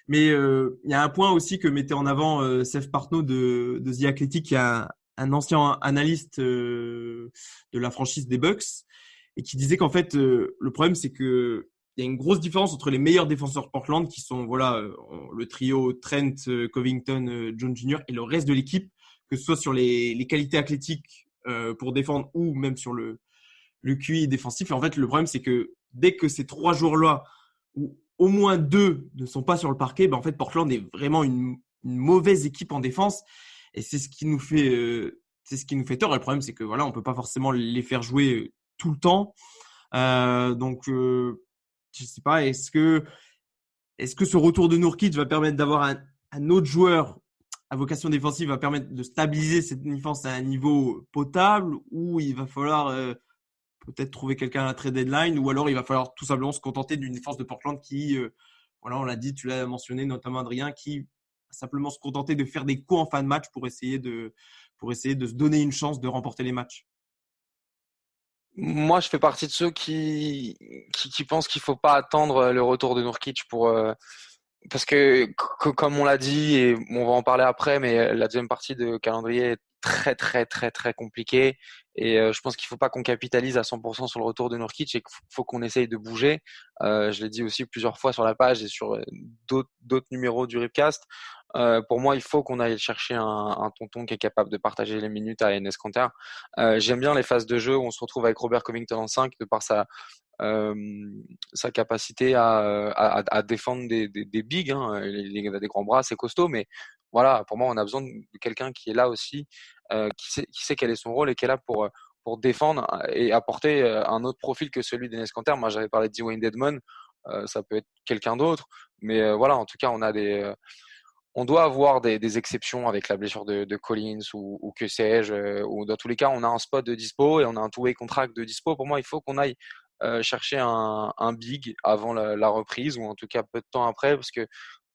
Mais il y a un point aussi que mettait en avant Seth Partnow de The Athletic, qui est un ancien analyste de la franchise des Bucks, et qui disait qu'en fait, le problème, c'est que il y a une grosse différence entre les meilleurs défenseurs de Portland, qui sont le trio Trent, Covington, Jones Jr., et le reste de l'équipe, que ce soit sur les qualités athlétiques pour défendre ou même sur le QI défensif. Et en fait, le problème, c'est que dès que ces 3 joueurs-là, ou au moins 2 ne sont pas sur le parquet, en fait, Portland est vraiment une mauvaise équipe en défense. Et c'est ce qui nous fait tort. Et le problème, c'est que voilà, on peut pas forcément les faire jouer tout le temps. Donc, je sais pas, est-ce que ce retour de Nurkic va permettre d'avoir un autre joueur à vocation défensive, va permettre de stabiliser cette défense à un niveau potable, ou il va falloir peut-être trouver quelqu'un à la trade deadline, ou alors il va falloir tout simplement se contenter d'une défense de Portland qui, voilà, on l'a dit, tu l'as mentionné, notamment Adrien, qui va simplement se contenter de faire des coups en fin de match pour essayer de se donner une chance de remporter les matchs. Moi, je fais partie de ceux qui pensent qu'il faut pas attendre le retour de Nurkic parce que comme on l'a dit, et on va en parler après, mais la deuxième partie de calendrier est très très très très compliquée, Et je pense qu'il faut pas qu'on capitalise à 100% sur le retour de Nurkic et qu'il faut qu'on essaye de bouger. Je l'ai dit aussi plusieurs fois sur la page et sur d'autres numéros du Ripcast. Pour moi, il faut qu'on aille chercher un tonton qui est capable de partager les minutes à Enes Kanter. J'aime bien les phases de jeu où on se retrouve avec Robert Covington en 5 de par sa capacité à défendre des bigs. Hein. Il a des grands bras, c'est costaud, mais voilà, pour moi, on a besoin de quelqu'un qui est là aussi, qui sait quel est son rôle et qui est là pour défendre et apporter un autre profil que celui d'Enes Kanter. Moi, j'avais parlé de Dwayne Dedmon, ça peut être quelqu'un d'autre, mais voilà, en tout cas, on doit avoir des exceptions avec la blessure de Collins ou que sais-je, ou dans tous les cas, on a un spot de dispo et on a un two-way contract de dispo. Pour moi, il faut qu'on aille chercher un big avant la reprise ou en tout cas peu de temps après parce que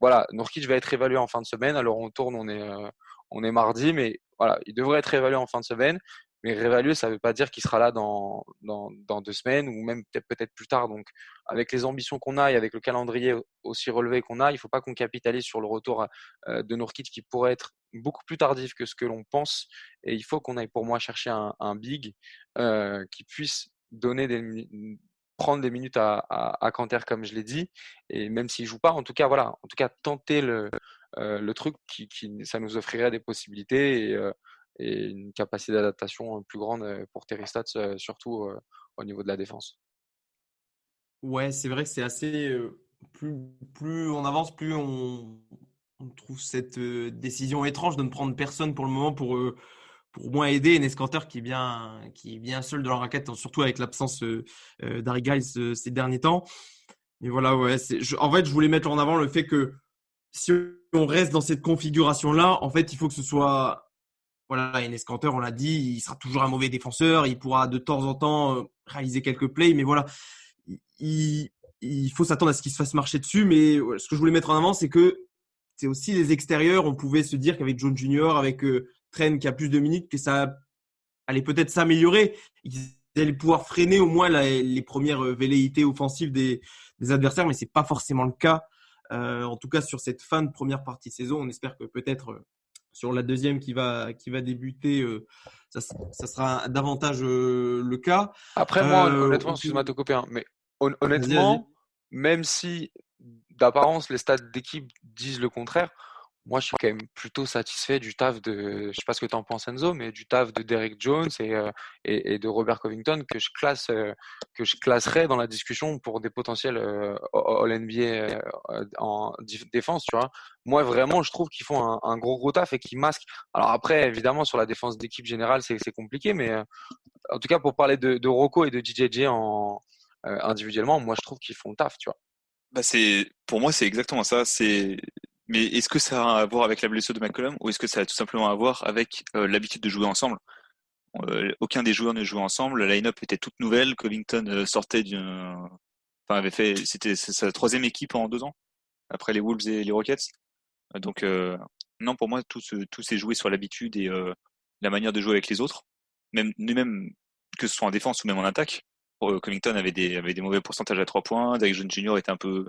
voilà, Nurkic va être évalué en fin de semaine. Alors on tourne, on est mardi, mais voilà, il devrait être évalué en fin de semaine. Mais réévaluer, ça ne veut pas dire qu'il sera là dans 2 semaines ou même peut-être plus tard. Donc, avec les ambitions qu'on a et avec le calendrier aussi relevé qu'on a, il ne faut pas qu'on capitalise sur le retour de Nurkic qui pourrait être beaucoup plus tardif que ce que l'on pense. Et il faut qu'on aille pour moi chercher un big qui puisse prendre des minutes à Kanter comme je l'ai dit. Et même s'il ne joue pas, en tout cas, voilà, en tout cas, tenter le truc ça nous offrirait des possibilités et une capacité d'adaptation plus grande pour Terry Stotts, surtout au niveau de la défense. Ouais, c'est vrai que c'est assez. Plus on avance, plus on trouve cette décision étrange de ne prendre personne pour le moment pour moins aider Enes Kanter qui est bien seul de la raquette, surtout avec l'absence d'Harry Giles ces derniers temps. Mais voilà, ouais, en fait, je voulais mettre en avant le fait que si on reste dans cette configuration-là, en fait, il faut que ce soit. Voilà, Enes Kanter, on l'a dit, il sera toujours un mauvais défenseur. Il pourra de temps en temps réaliser quelques plays, mais voilà, il faut s'attendre à ce qu'il se fasse marcher dessus. Mais ce que je voulais mettre en avant, c'est que c'est aussi les extérieurs. On pouvait se dire qu'avec Jones Jr., avec Trent qui a plus de minutes, que ça allait peut-être s'améliorer. Ils allaient pouvoir freiner au moins les premières velléités offensives des adversaires, mais c'est pas forcément le cas. En tout cas, sur cette fin de première partie de saison, on espère que peut-être sur la deuxième qui va débuter, ça sera davantage le cas. Après, moi, honnêtement, excuse-moi de te couper, hein, mais honnêtement, même si d'apparence les stats d'équipe disent le contraire, moi je suis quand même plutôt satisfait du taf je sais pas ce que tu en penses Enzo, mais du taf de Derrick Jones et de Robert Covington que je classerais dans la discussion pour des potentiels All-NBA en défense, tu vois. Moi vraiment je trouve qu'ils font un gros taf et qu'ils masquent. Alors après évidemment sur la défense d'équipe générale c'est compliqué, mais en tout cas pour parler de Rocco et de JJJ individuellement, moi je trouve qu'ils font le taf, tu vois. Bah pour moi, c'est exactement ça. Mais est-ce que ça a à voir avec la blessure de McCollum ou est-ce que ça a tout simplement à voir avec l'habitude de jouer ensemble? Aucun des joueurs ne jouait ensemble. La line-up était toute nouvelle. Covington sortait c'était sa troisième équipe en 2 ans, après les Wolves et les Rockets. Donc, non, pour moi, tout s'est joué sur l'habitude et la manière de jouer avec les autres. Même que ce soit en défense ou même en attaque. Covington avait des mauvais pourcentages à 3 points. Derrick Jones Jr. était un peu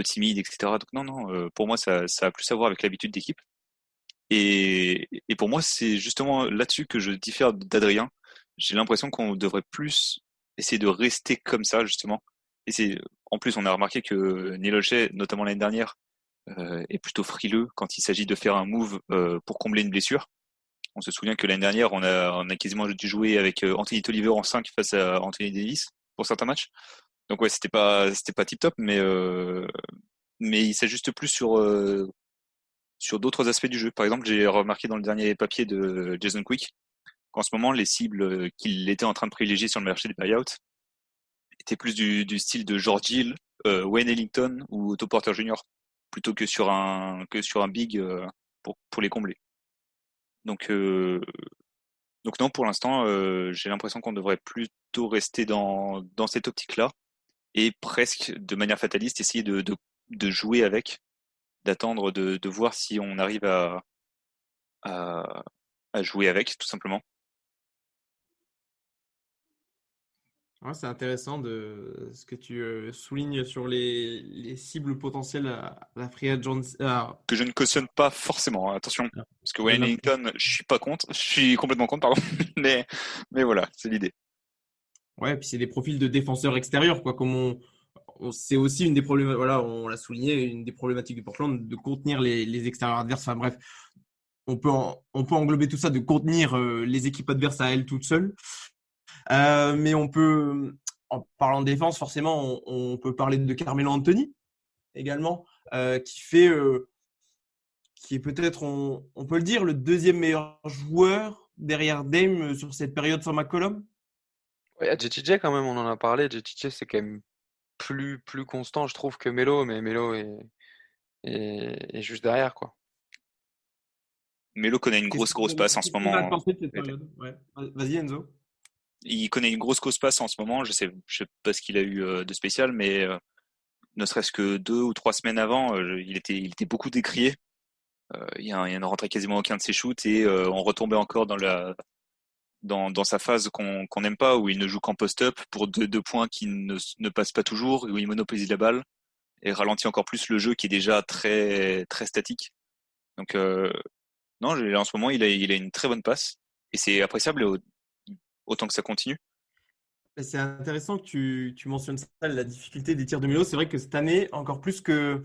timide, etc. Donc non, pour moi, ça a plus à voir avec l'habitude d'équipe. Et pour moi, c'est justement là-dessus que je diffère d'Adrien. J'ai l'impression qu'on devrait plus essayer de rester comme ça, justement. En plus, on a remarqué que Neil Olshey, notamment l'année dernière, est plutôt frileux quand il s'agit de faire un move pour combler une blessure. On se souvient que l'année dernière, on a quasiment dû jouer avec Anthony Tolliver en 5 face à Anthony Davis pour certains matchs. Donc ouais, c'était pas tip top, mais il s'ajuste plus sur d'autres aspects du jeu. Par exemple, j'ai remarqué dans le dernier papier de Jason Quick qu'en ce moment, les cibles qu'il était en train de privilégier sur le marché des buyouts étaient plus du style de George Hill, Wayne Ellington ou Otto Porter Jr. plutôt que sur un big pour les combler. Donc non, pour l'instant, j'ai l'impression qu'on devrait plutôt rester dans cette optique-là et presque de manière fataliste essayer de jouer avec, d'attendre de voir si on arrive à jouer avec, tout simplement. Ouais, c'est intéressant de ce que tu soulignes sur les cibles potentielles à la free agency. Que je ne cautionne pas forcément, hein, attention. Parce que De Wayne la- Ellington, je suis pas contre, je suis complètement contre, pardon. Mais, mais voilà, c'est l'idée. Ouais, puis c'est des profils de défenseurs extérieurs, quoi. Comme c'est aussi une des problématiques, voilà, on l'a souligné, une des problématiques du Portland, de contenir les extérieurs adverses. Enfin bref, on peut englober tout ça, de contenir les équipes adverses à elles toutes seules. Mais on peut, en parlant de défense, forcément, on peut parler de Carmelo Anthony également, qui fait, qui est peut-être, on peut le dire, le deuxième meilleur joueur derrière Dame sur cette période sans McCollum. Ouais, JTJ quand même, on en a parlé. JTJ c'est quand même plus constant, je trouve, que Melo, mais Melo est juste derrière, quoi. Melo connaît une grosse passe en ce Qu'est-ce qu'on a moment. pensé de cette période? Ouais. Vas-y Enzo. Il connaît une grosse passe en ce moment. Je sais pas ce qu'il a eu de spécial, mais ne serait-ce que 2 ou 3 semaines avant, il était beaucoup décrié. Il ne rentrait quasiment aucun de ses shoots et on retombait encore dans sa phase qu'on n'aime pas, où il ne joue qu'en post-up pour deux points qui ne passent pas toujours, où il monopolise la balle et ralentit encore plus le jeu qui est déjà très très statique. Donc non, en ce moment il a une très bonne passe et c'est appréciable autant que ça continue. C'est intéressant que tu mentionnes ça, la difficulté des tirs de Melo. C'est vrai que cette année, encore plus que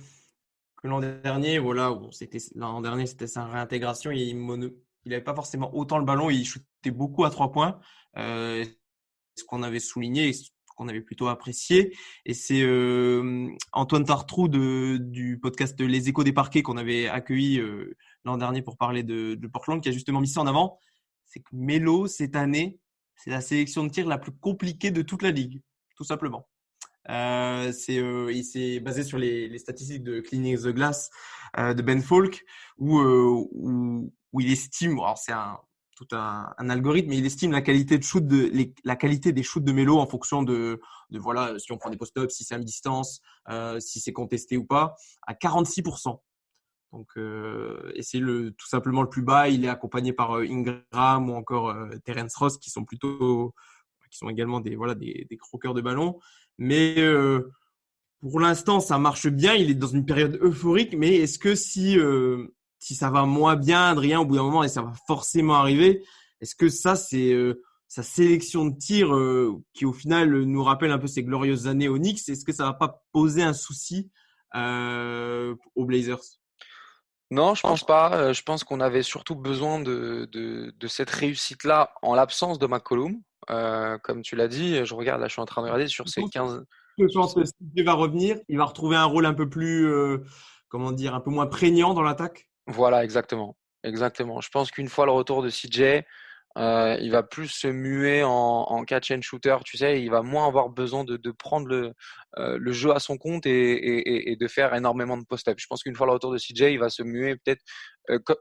l'an dernier, voilà, l'an dernier, c'était sa réintégration. Il n'avait pas forcément autant le ballon. Il shootait beaucoup à 3 points. Euh, Ce qu'on avait souligné, et ce qu'on avait plutôt apprécié. Et c'est Antoine Tartrou du podcast Les Échos des Parquets qu'on avait accueilli l'an dernier pour parler de Portland, qui a justement mis ça en avant. C'est que Melo, cette année, c'est la sélection de tir la plus compliquée de toute la ligue, tout simplement. Il s'est basé sur les statistiques de Cleaning the Glass de Ben Falk, où il estime, alors c'est tout un algorithme, mais il estime la qualité de shoot la qualité des shoots de Melo en fonction de voilà, si on prend des post-ups, si c'est à mi-distance, si c'est contesté ou pas, à 46%. Donc, et c'est tout simplement le plus bas. Il est accompagné par Ingram ou encore Terence Ross, qui sont également des croqueurs de ballon. Mais pour l'instant, ça marche bien. Il est dans une période euphorique. Mais est-ce que si ça va moins bien, Adrien, au bout d'un moment, et ça va forcément arriver, est-ce que ça, c'est sa sélection de tir qui, au final, nous rappelle un peu ses glorieuses années au Knicks, est-ce que ça va pas poser un souci aux Blazers? Non, je pense pas. Je pense qu'on avait surtout besoin de cette réussite-là en l'absence de McCollum. Comme tu l'as dit, je regarde, là, je suis en train de regarder sur ces 15. Que quand Steve va revenir, il va retrouver un rôle un peu plus, comment dire, un peu moins prégnant dans l'attaque. Voilà, exactement. Exactement. Je pense qu'une fois le retour de CJ, il va plus se muer en catch and shooter, tu sais, il va moins avoir besoin de prendre le jeu à son compte et de faire énormément de post-up. Je pense qu'une fois le retour de CJ, il va se muer peut-être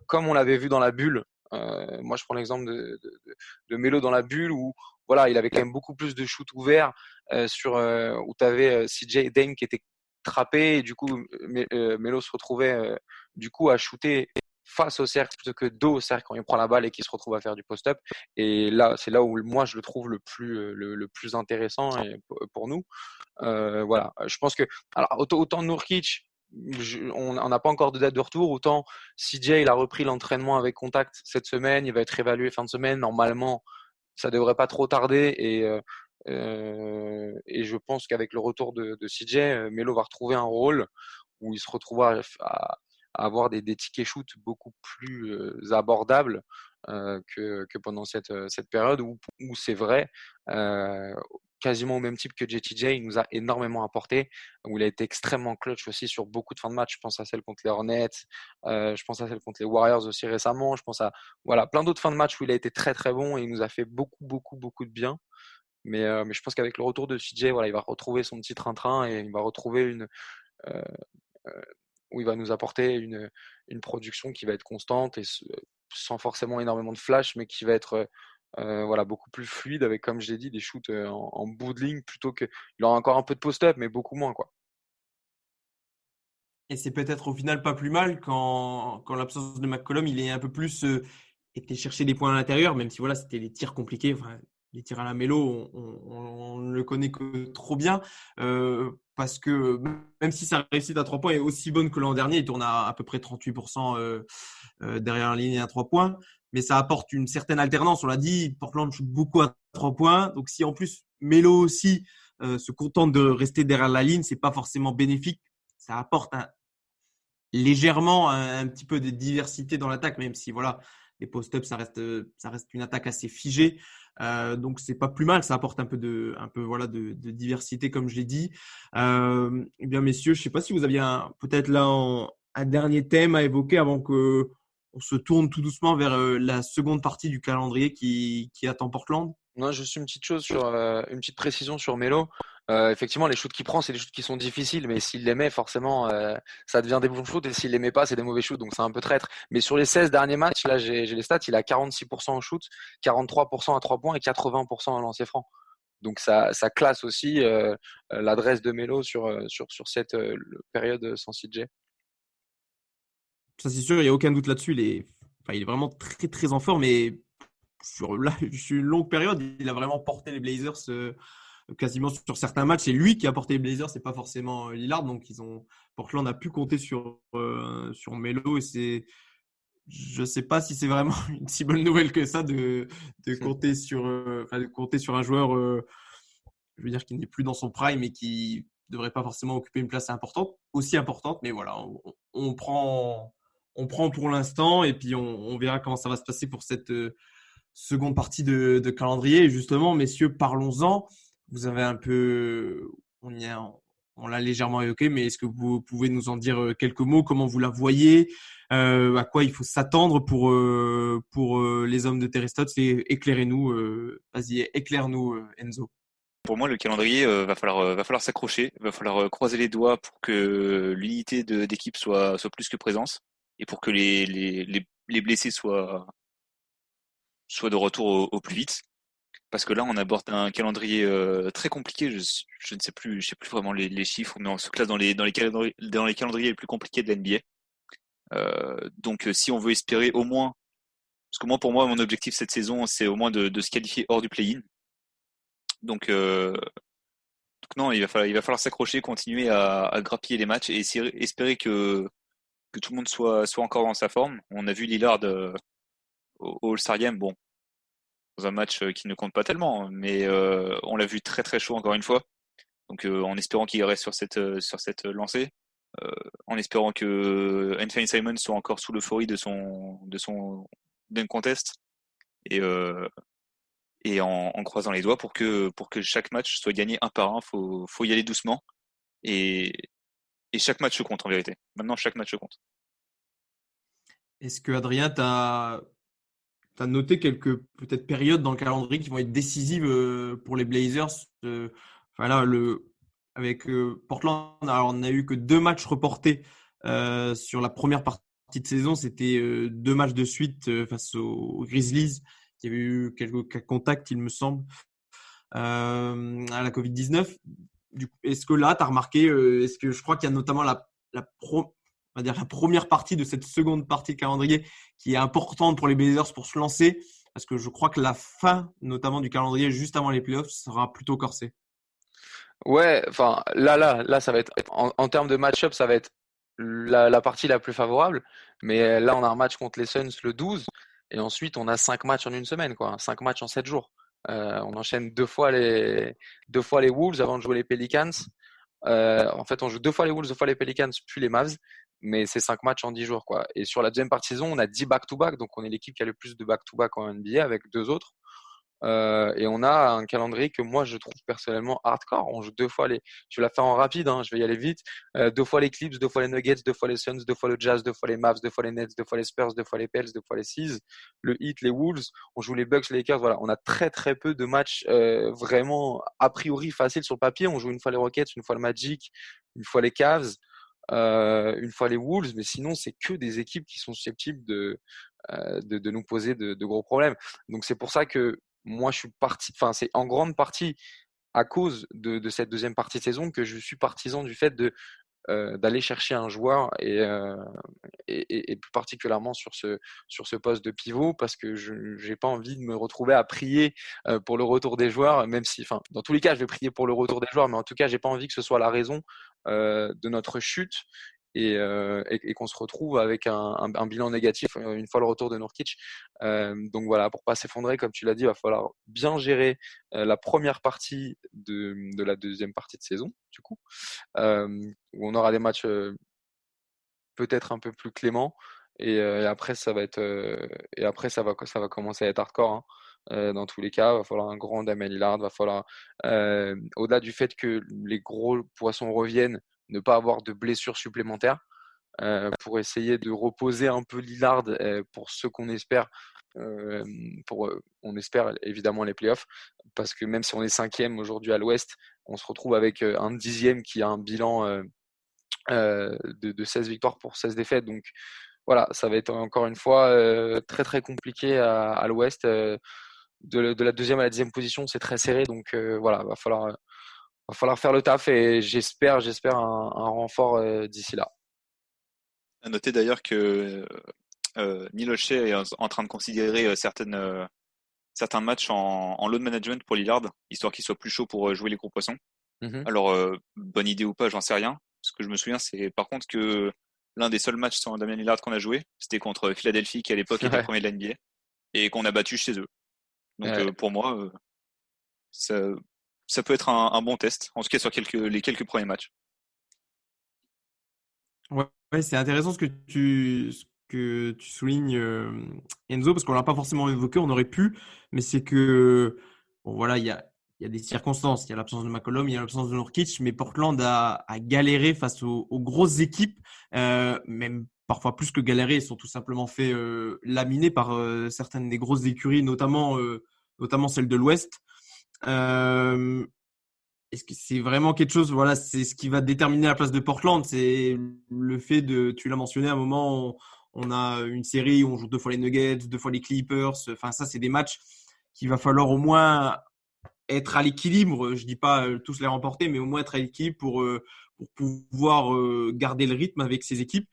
comme on l'avait vu dans la bulle. Moi, je prends l'exemple de Melo dans la bulle où voilà, il avait quand même beaucoup plus de shoots ouverts où tu avais CJ et Dame qui étaient trappés et du coup Melo se retrouvait du coup à shooter face au cercle plutôt que dos au cercle quand il prend la balle et qu'il se retrouve à faire du post-up. Et là, c'est là où moi je le trouve le plus intéressant pour nous. Voilà, je pense que alors autant Nurkic, on n'a pas encore de date de retour. Autant CJ, il a repris l'entraînement avec contact cette semaine, il va être évalué fin de semaine. Normalement, ça devrait pas trop tarder et je pense qu'avec le retour de CJ, Melo va retrouver un rôle où il se retrouvera à avoir des tickets shoot beaucoup plus abordables que pendant cette période où c'est vrai, quasiment au même type que JTJ, il nous a énormément apporté, où il a été extrêmement clutch aussi sur beaucoup de fins de match. Je pense à celle contre les Hornets, je pense à celle contre les Warriors aussi récemment, je pense à voilà, plein d'autres fins de match où il a été très très bon et il nous a fait beaucoup de bien. Mais je pense qu'avec le retour de CJ, voilà, il va retrouver son petit train-train et il va retrouver euh, où il va nous apporter une production qui va être constante et sans forcément énormément de flash, mais qui va être voilà, beaucoup plus fluide avec, comme je l'ai dit, des shoots en bout de ligne plutôt que. Il aura encore un peu de post-up, mais beaucoup moins, quoi. Et c'est peut-être au final pas plus mal quand l'absence de McCollum, il est un peu plus été chercher des points à l'intérieur, même si voilà, c'était des tirs compliqués. Enfin, les tirs à la mélo, on ne le connaît que trop bien. Parce que même si sa réussite à 3 points est aussi bonne que l'an dernier, il tourne à peu près 38% derrière la ligne à 3 points. Mais ça apporte une certaine alternance. On l'a dit, Portland shoot beaucoup à 3 points. Donc si en plus Melo aussi se contente de rester derrière la ligne, c'est pas forcément bénéfique. Ça apporte légèrement un petit peu de diversité dans l'attaque, même si voilà, les post-ups, ça reste une attaque assez figée. Donc c'est pas plus mal, ça apporte un peu de diversité comme je l'ai dit. Eh bien messieurs, je sais pas si vous aviez peut-être là un dernier thème à évoquer avant que on se tourne tout doucement vers la seconde partie du calendrier qui attend Portland. Non, juste une petite chose une petite précision sur Melo. Effectivement, les shoots qu'il prend, c'est des shoots qui sont difficiles, mais s'il les met, forcément, ça devient des bons shoots, et s'il les met pas, c'est des mauvais shoots, donc c'est un peu traître. Mais sur les 16 derniers matchs, là, j'ai les stats, il a 46% au shoot, 43% à 3 points et 80% à lancer franc. Donc ça classe aussi l'adresse de Melo sur cette période sans CJ. Ça c'est sûr, il n'y a aucun doute là-dessus. Il est vraiment très très en forme, et sur une longue période, il a vraiment porté les Blazers quasiment sur certains matchs. C'est lui qui a porté les Blazers, c'est pas forcément Lillard. Donc Portland a pu compter sur Melo, et je sais pas si c'est vraiment une si bonne nouvelle que ça de compter sur un joueur, je veux dire, qui n'est plus dans son prime et qui devrait pas forcément occuper une place aussi importante. Mais voilà, on prend pour l'instant, et puis on verra comment ça va se passer pour cette seconde partie de calendrier. Et justement, messieurs, parlons-en. Vous avez on l'a légèrement évoqué, mais est-ce que vous pouvez nous en dire quelques mots? Comment vous la voyez? À quoi il faut s'attendre pour les hommes de Terrestots? Et éclairez-nous, vas-y, éclaire-nous, Enzo. Pour moi, le calendrier va falloir s'accrocher, va falloir croiser les doigts pour que l'unité d'équipe soit plus que présente, et pour que les blessés soient de retour au plus vite. Parce que là, on aborde un calendrier très compliqué. Je ne sais plus, vraiment les chiffres, mais on se classe dans les calendriers les plus compliqués de la NBA. Donc, si on veut espérer au moins, parce que pour moi, mon objectif cette saison, c'est au moins de se qualifier hors du play-in. Donc non, il va falloir s'accrocher, continuer à grappiller les matchs et espérer que tout le monde soit encore dans sa forme. On a vu Lillard au All-Star Game, bon, dans un match qui ne compte pas tellement, mais on l'a vu très très chaud encore une fois. Donc en espérant qu'il reste sur cette lancée, en espérant que Anthony Simons soit encore sous l'euphorie de son dunk contest, et en croisant les doigts pour que chaque match soit gagné un par un. Faut y aller doucement, et chaque match compte en vérité. Maintenant, chaque match compte. Est-ce que Adrien, tu as noté quelques peut-être périodes dans le calendrier qui vont être décisives pour les Blazers? Avec Portland, alors on n'a eu que 2 matchs reportés sur la première partie de saison. C'était 2 matchs de suite face aux Grizzlies, qui avait eu quelques cas contacts, il me semble, à la Covid-19. Du coup, est-ce que là, tu as remarqué, est-ce que je crois qu'il y a notamment on va dire la première partie de cette seconde partie de calendrier qui est importante pour les Blazers pour se lancer, parce que je crois que la fin, notamment du calendrier juste avant les playoffs, sera plutôt corsée. Ouais, enfin là, ça va être en termes de match-up, ça va être la partie la plus favorable. Mais là, on a un match contre les Suns le 12, et ensuite on a 5 matchs en une semaine, quoi. 5 matchs en 7 jours. On enchaîne 2 fois les Wolves avant de jouer les Pelicans. En fait, on joue 2 fois les Wolves, 2 fois les Pelicans, puis les Mavs. Mais c'est 5 matchs en 10 jours, quoi. Et sur la deuxième partie de saison, on a 10 back-to-back. Donc, on est l'équipe qui a le plus de back-to-back en NBA avec 2 autres. Et on a un calendrier que moi, je trouve personnellement hardcore. On joue 2 fois je vais la faire en rapide, hein, je vais y aller vite. 2 fois les Clips, 2 fois les Nuggets, 2 fois les Suns, 2 fois le Jazz, 2 fois les Mavs, 2 fois les Nets, 2 fois les Spurs, 2 fois les Pels, 2 fois les Seas, le Heat, les Wolves. On joue les Bucks, les Lakers. Voilà, on a très très peu de matchs vraiment a priori faciles sur le papier. On joue une fois les Rockets, une fois le Magic, une fois les Cavs, une fois les Wolves. Mais sinon, c'est que des équipes qui sont susceptibles de nous poser de gros problèmes. Donc c'est pour ça que moi je suis parti, enfin c'est en grande partie à cause de cette deuxième partie de saison que je suis partisan du fait d'aller chercher un joueur et et plus particulièrement sur ce poste de pivot, parce que je n'ai pas envie de me retrouver à prier pour le retour des joueurs, même si, enfin, dans tous les cas, je vais prier pour le retour des joueurs, mais en tout cas, j'ai pas envie que ce soit la raison de notre chute et qu'on se retrouve avec un bilan négatif une fois le retour de Nurkic. Donc voilà, pour pas s'effondrer, comme tu l'as dit, il va falloir bien gérer la première partie de la deuxième partie de saison, du coup, où on aura des matchs peut-être un peu plus cléments, et après ça va être et après ça va commencer à être hardcore, hein. Dans tous les cas, il va falloir un grand Damian Lillard, va falloir au-delà du fait que les gros poissons reviennent, ne pas avoir de blessures supplémentaires pour essayer de reposer un peu Lillard pour ce qu'on espère. On espère évidemment les playoffs, parce que même si on est 5e aujourd'hui à l'Ouest, on se retrouve avec un 10e qui a un bilan de 16 victoires pour 16 défaites. Donc voilà, ça va être encore une fois très très compliqué à l'Ouest. De la 2e à la 10e position, c'est très serré. Donc voilà, va falloir faire le taf, et j'espère un renfort d'ici là. À noter d'ailleurs que Neil Olshey est en train de considérer certains matchs en load management pour Lillard, histoire qu'il soit plus chaud pour jouer les gros poissons. Alors, bonne idée ou pas, j'en sais rien. Ce que je me souviens, c'est par contre que l'un des seuls matchs sans Damian Lillard qu'on a joué, c'était contre Philadelphie, qui à l'époque était premier de la NBA, et qu'on a battu chez eux. Donc pour moi, ça peut être un bon test, en tout cas sur les quelques premiers matchs. Ouais, c'est intéressant ce que tu soulignes, Enzo, parce qu'on l'a pas forcément évoqué, on aurait pu, mais c'est que bon, voilà, il y a des circonstances. Il y a l'absence de McCollum, il y a l'absence de Nurkic, mais Portland a galéré face aux grosses équipes, même parfois plus que galérer, ils sont tout simplement fait laminer par certaines des grosses écuries, notamment celle de l'Ouest. Est-ce que c'est vraiment quelque chose, voilà, c'est ce qui va déterminer la place de Portland, c'est le fait tu l'as mentionné à un moment, on a une série où on joue 2 fois les Nuggets, 2 fois les Clippers, enfin ça c'est des matchs qu'il va falloir au moins être à l'équilibre, je dis pas tous les remporter, mais au moins être à l'équilibre pour pouvoir garder le rythme avec ces équipes,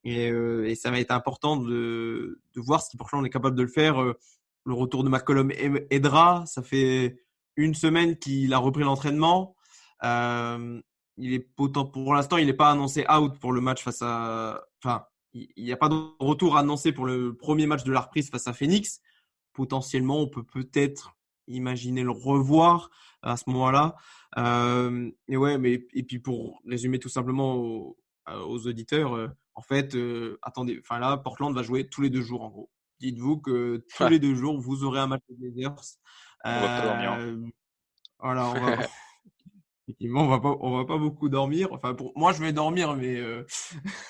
et ça va être important de voir si Portland est capable de le faire. Le retour de McCollum aidera, ça fait une semaine qu'il a repris l'entraînement. Pour l'instant, il n'est pas annoncé out pour le match face à. Enfin, il n'y a pas de retour annoncé pour le premier match de la reprise face à Phoenix. Potentiellement, on peut peut-être imaginer le revoir à ce moment-là. Et puis pour résumer tout simplement aux auditeurs, en fait, attendez, enfin là, Portland va jouer tous les 2 jours en gros. Dites-vous que tous les 2 jours, vous aurez un match de Blazers. On va pas dormir. Voilà, effectivement, on va pas beaucoup dormir. Enfin, pour moi, je vais dormir, mais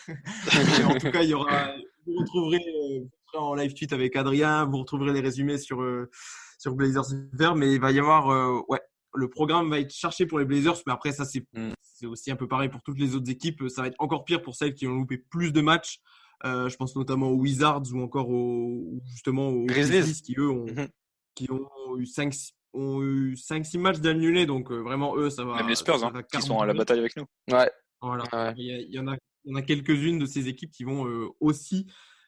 mais en tout cas, vous retrouverez en live tweet avec Adrien, vous retrouverez les résumés sur Blazers Fever, mais il va y avoir, le programme va être cherché pour les Blazers, mais après ça c'est aussi un peu pareil pour toutes les autres équipes. Ça va être encore pire pour celles qui ont loupé plus de matchs. Je pense notamment aux Wizards ou encore justement aux Grizzlies qui eux ont eu 5-6 matchs d'annulés, donc vraiment eux ça va. Même les Spurs qui sont à la bataille avec nous. Ouais. Voilà. Ouais. Il y en a quelques-unes de ces équipes qui vont aussi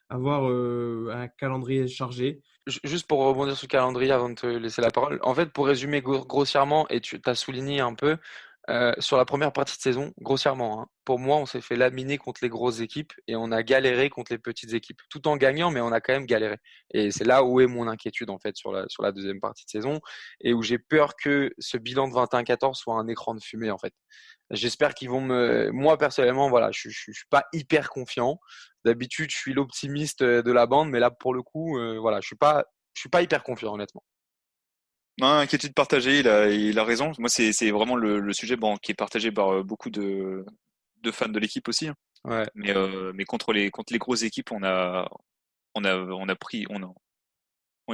avoir un calendrier chargé. Juste pour rebondir sur le calendrier avant de te laisser la parole, en fait, pour résumer grossièrement, et tu as souligné un peu, sur la première partie de saison, grossièrement, hein, pour moi, on s'est fait laminer contre les grosses équipes et on a galéré contre les petites équipes, tout en gagnant, mais on a quand même galéré. Et c'est là où est mon inquiétude, en fait, sur la deuxième partie de saison, et où j'ai peur que ce bilan de 21-14 soit un écran de fumée, en fait. J'espère qu'ils vont moi, personnellement, voilà, je suis pas hyper confiant. D'habitude, je suis l'optimiste de la bande, mais là, pour le coup, voilà, je suis pas hyper confiant, honnêtement. Non, inquiétude partagée, il a raison. Moi, c'est vraiment le sujet qui est partagé par beaucoup de fans de l'équipe aussi. Ouais. Mais contre les grosses équipes, on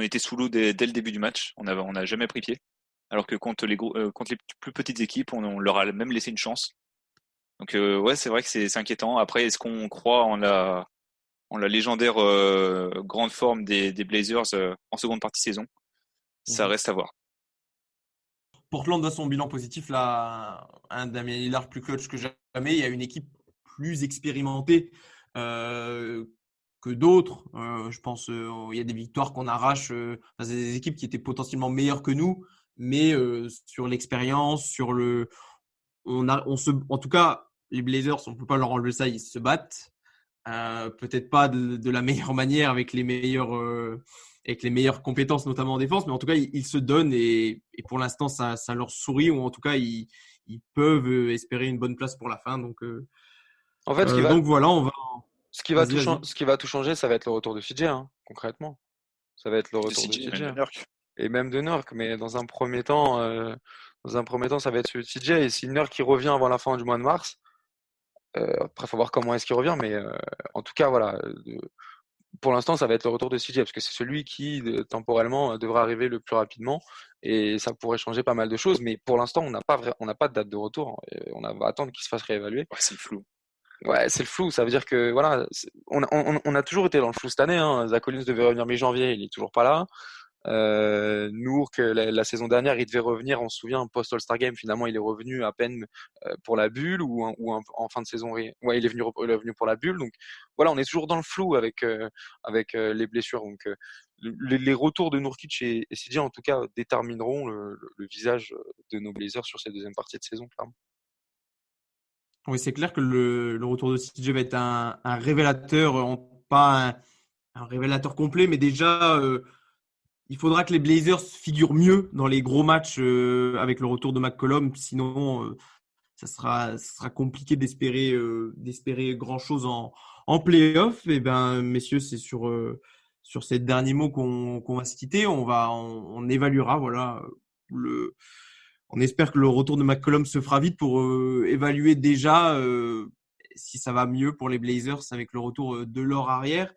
était sous l'eau dès le début du match. On n'a jamais pris pied. Alors que contre les plus petites équipes, on leur a même laissé une chance. Donc ouais, c'est vrai que c'est inquiétant. Après, est-ce qu'on croit en la légendaire grande forme des Blazers en seconde partie de saison? Ça reste à voir. Portland a son bilan positif là, un Damian Lillard plus clutch que jamais. Il y a une équipe plus expérimentée que d'autres. Je pense il y a des victoires qu'on arrache. C'est des équipes qui étaient potentiellement meilleures que nous, mais sur l'expérience, en tout cas, les Blazers, on ne peut pas leur enlever ça, ils se battent. Peut-être pas de la meilleure manière avec les meilleures compétences, notamment en défense, mais en tout cas, ils se donnent et pour l'instant, ça leur sourit, ou en tout cas, ils peuvent espérer une bonne place pour la fin. Donc En fait, donc voilà, on va. ce qui va tout changer, ça va être le retour de CJ, hein, concrètement. Ça va être le retour de CJ. Et même de Nurk, mais dans un premier temps, ça va être CJ. Et si Nurk qui revient avant la fin du mois de mars, après, faut voir comment est-ce qu'il revient, mais en tout cas, voilà. Pour l'instant, ça va être le retour de CJ parce que c'est celui qui temporellement devrait arriver le plus rapidement et ça pourrait changer pas mal de choses. Mais pour l'instant, on n'a pas de date de retour. On va attendre qu'il se fasse réévaluer. Ouais, c'est le flou. Ouais, c'est le flou. Ça veut dire que voilà, on a toujours été dans le flou cette année. Hein. Zach Collins devait revenir mi-janvier, il est toujours pas là. Nourk, la saison dernière, il devait revenir, on se souvient, post-All-Star Game, finalement il est revenu à peine pour la bulle ou en fin de saison. Ouais, il est venu pour la bulle. Donc voilà, on est toujours dans le flou avec les blessures. Donc les retours de Nurkic et CJ en tout cas détermineront le visage de nos Blazers sur cette deuxième partie de saison, clairement. Oui, c'est clair que le retour de CJ va être un révélateur, pas un révélateur complet, mais déjà il faudra que les Blazers figurent mieux dans les gros matchs avec le retour de McCollum. Sinon, ça sera compliqué d'espérer grand-chose en play-off. Et ben, messieurs, c'est sur ces derniers mots qu'on va se quitter. On évaluera, voilà, on espère que le retour de McCollum se fera vite pour évaluer déjà si ça va mieux pour les Blazers avec le retour de leur arrière.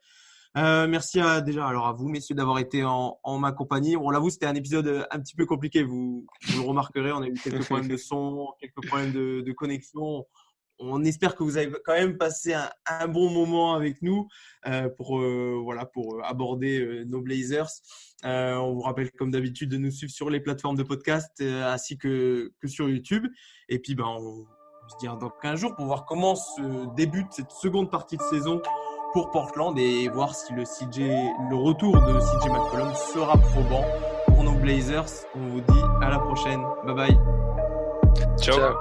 Merci déjà à vous, messieurs, d'avoir été en ma compagnie. On l'avoue, c'était un épisode un petit peu compliqué. Vous le remarquerez, on a eu quelques problèmes de son, quelques problèmes de connexion. On espère que vous avez quand même passé un bon moment avec nous pour aborder nos Blazers. On vous rappelle, comme d'habitude, de nous suivre sur les plateformes de podcast ainsi que sur YouTube. Et puis, on se dit dans 15 jours pour voir comment se débute cette seconde partie de saison pour Portland et voir si le retour de CJ McCollum sera probant pour nos Blazers. On vous dit à la prochaine. Bye bye. Ciao.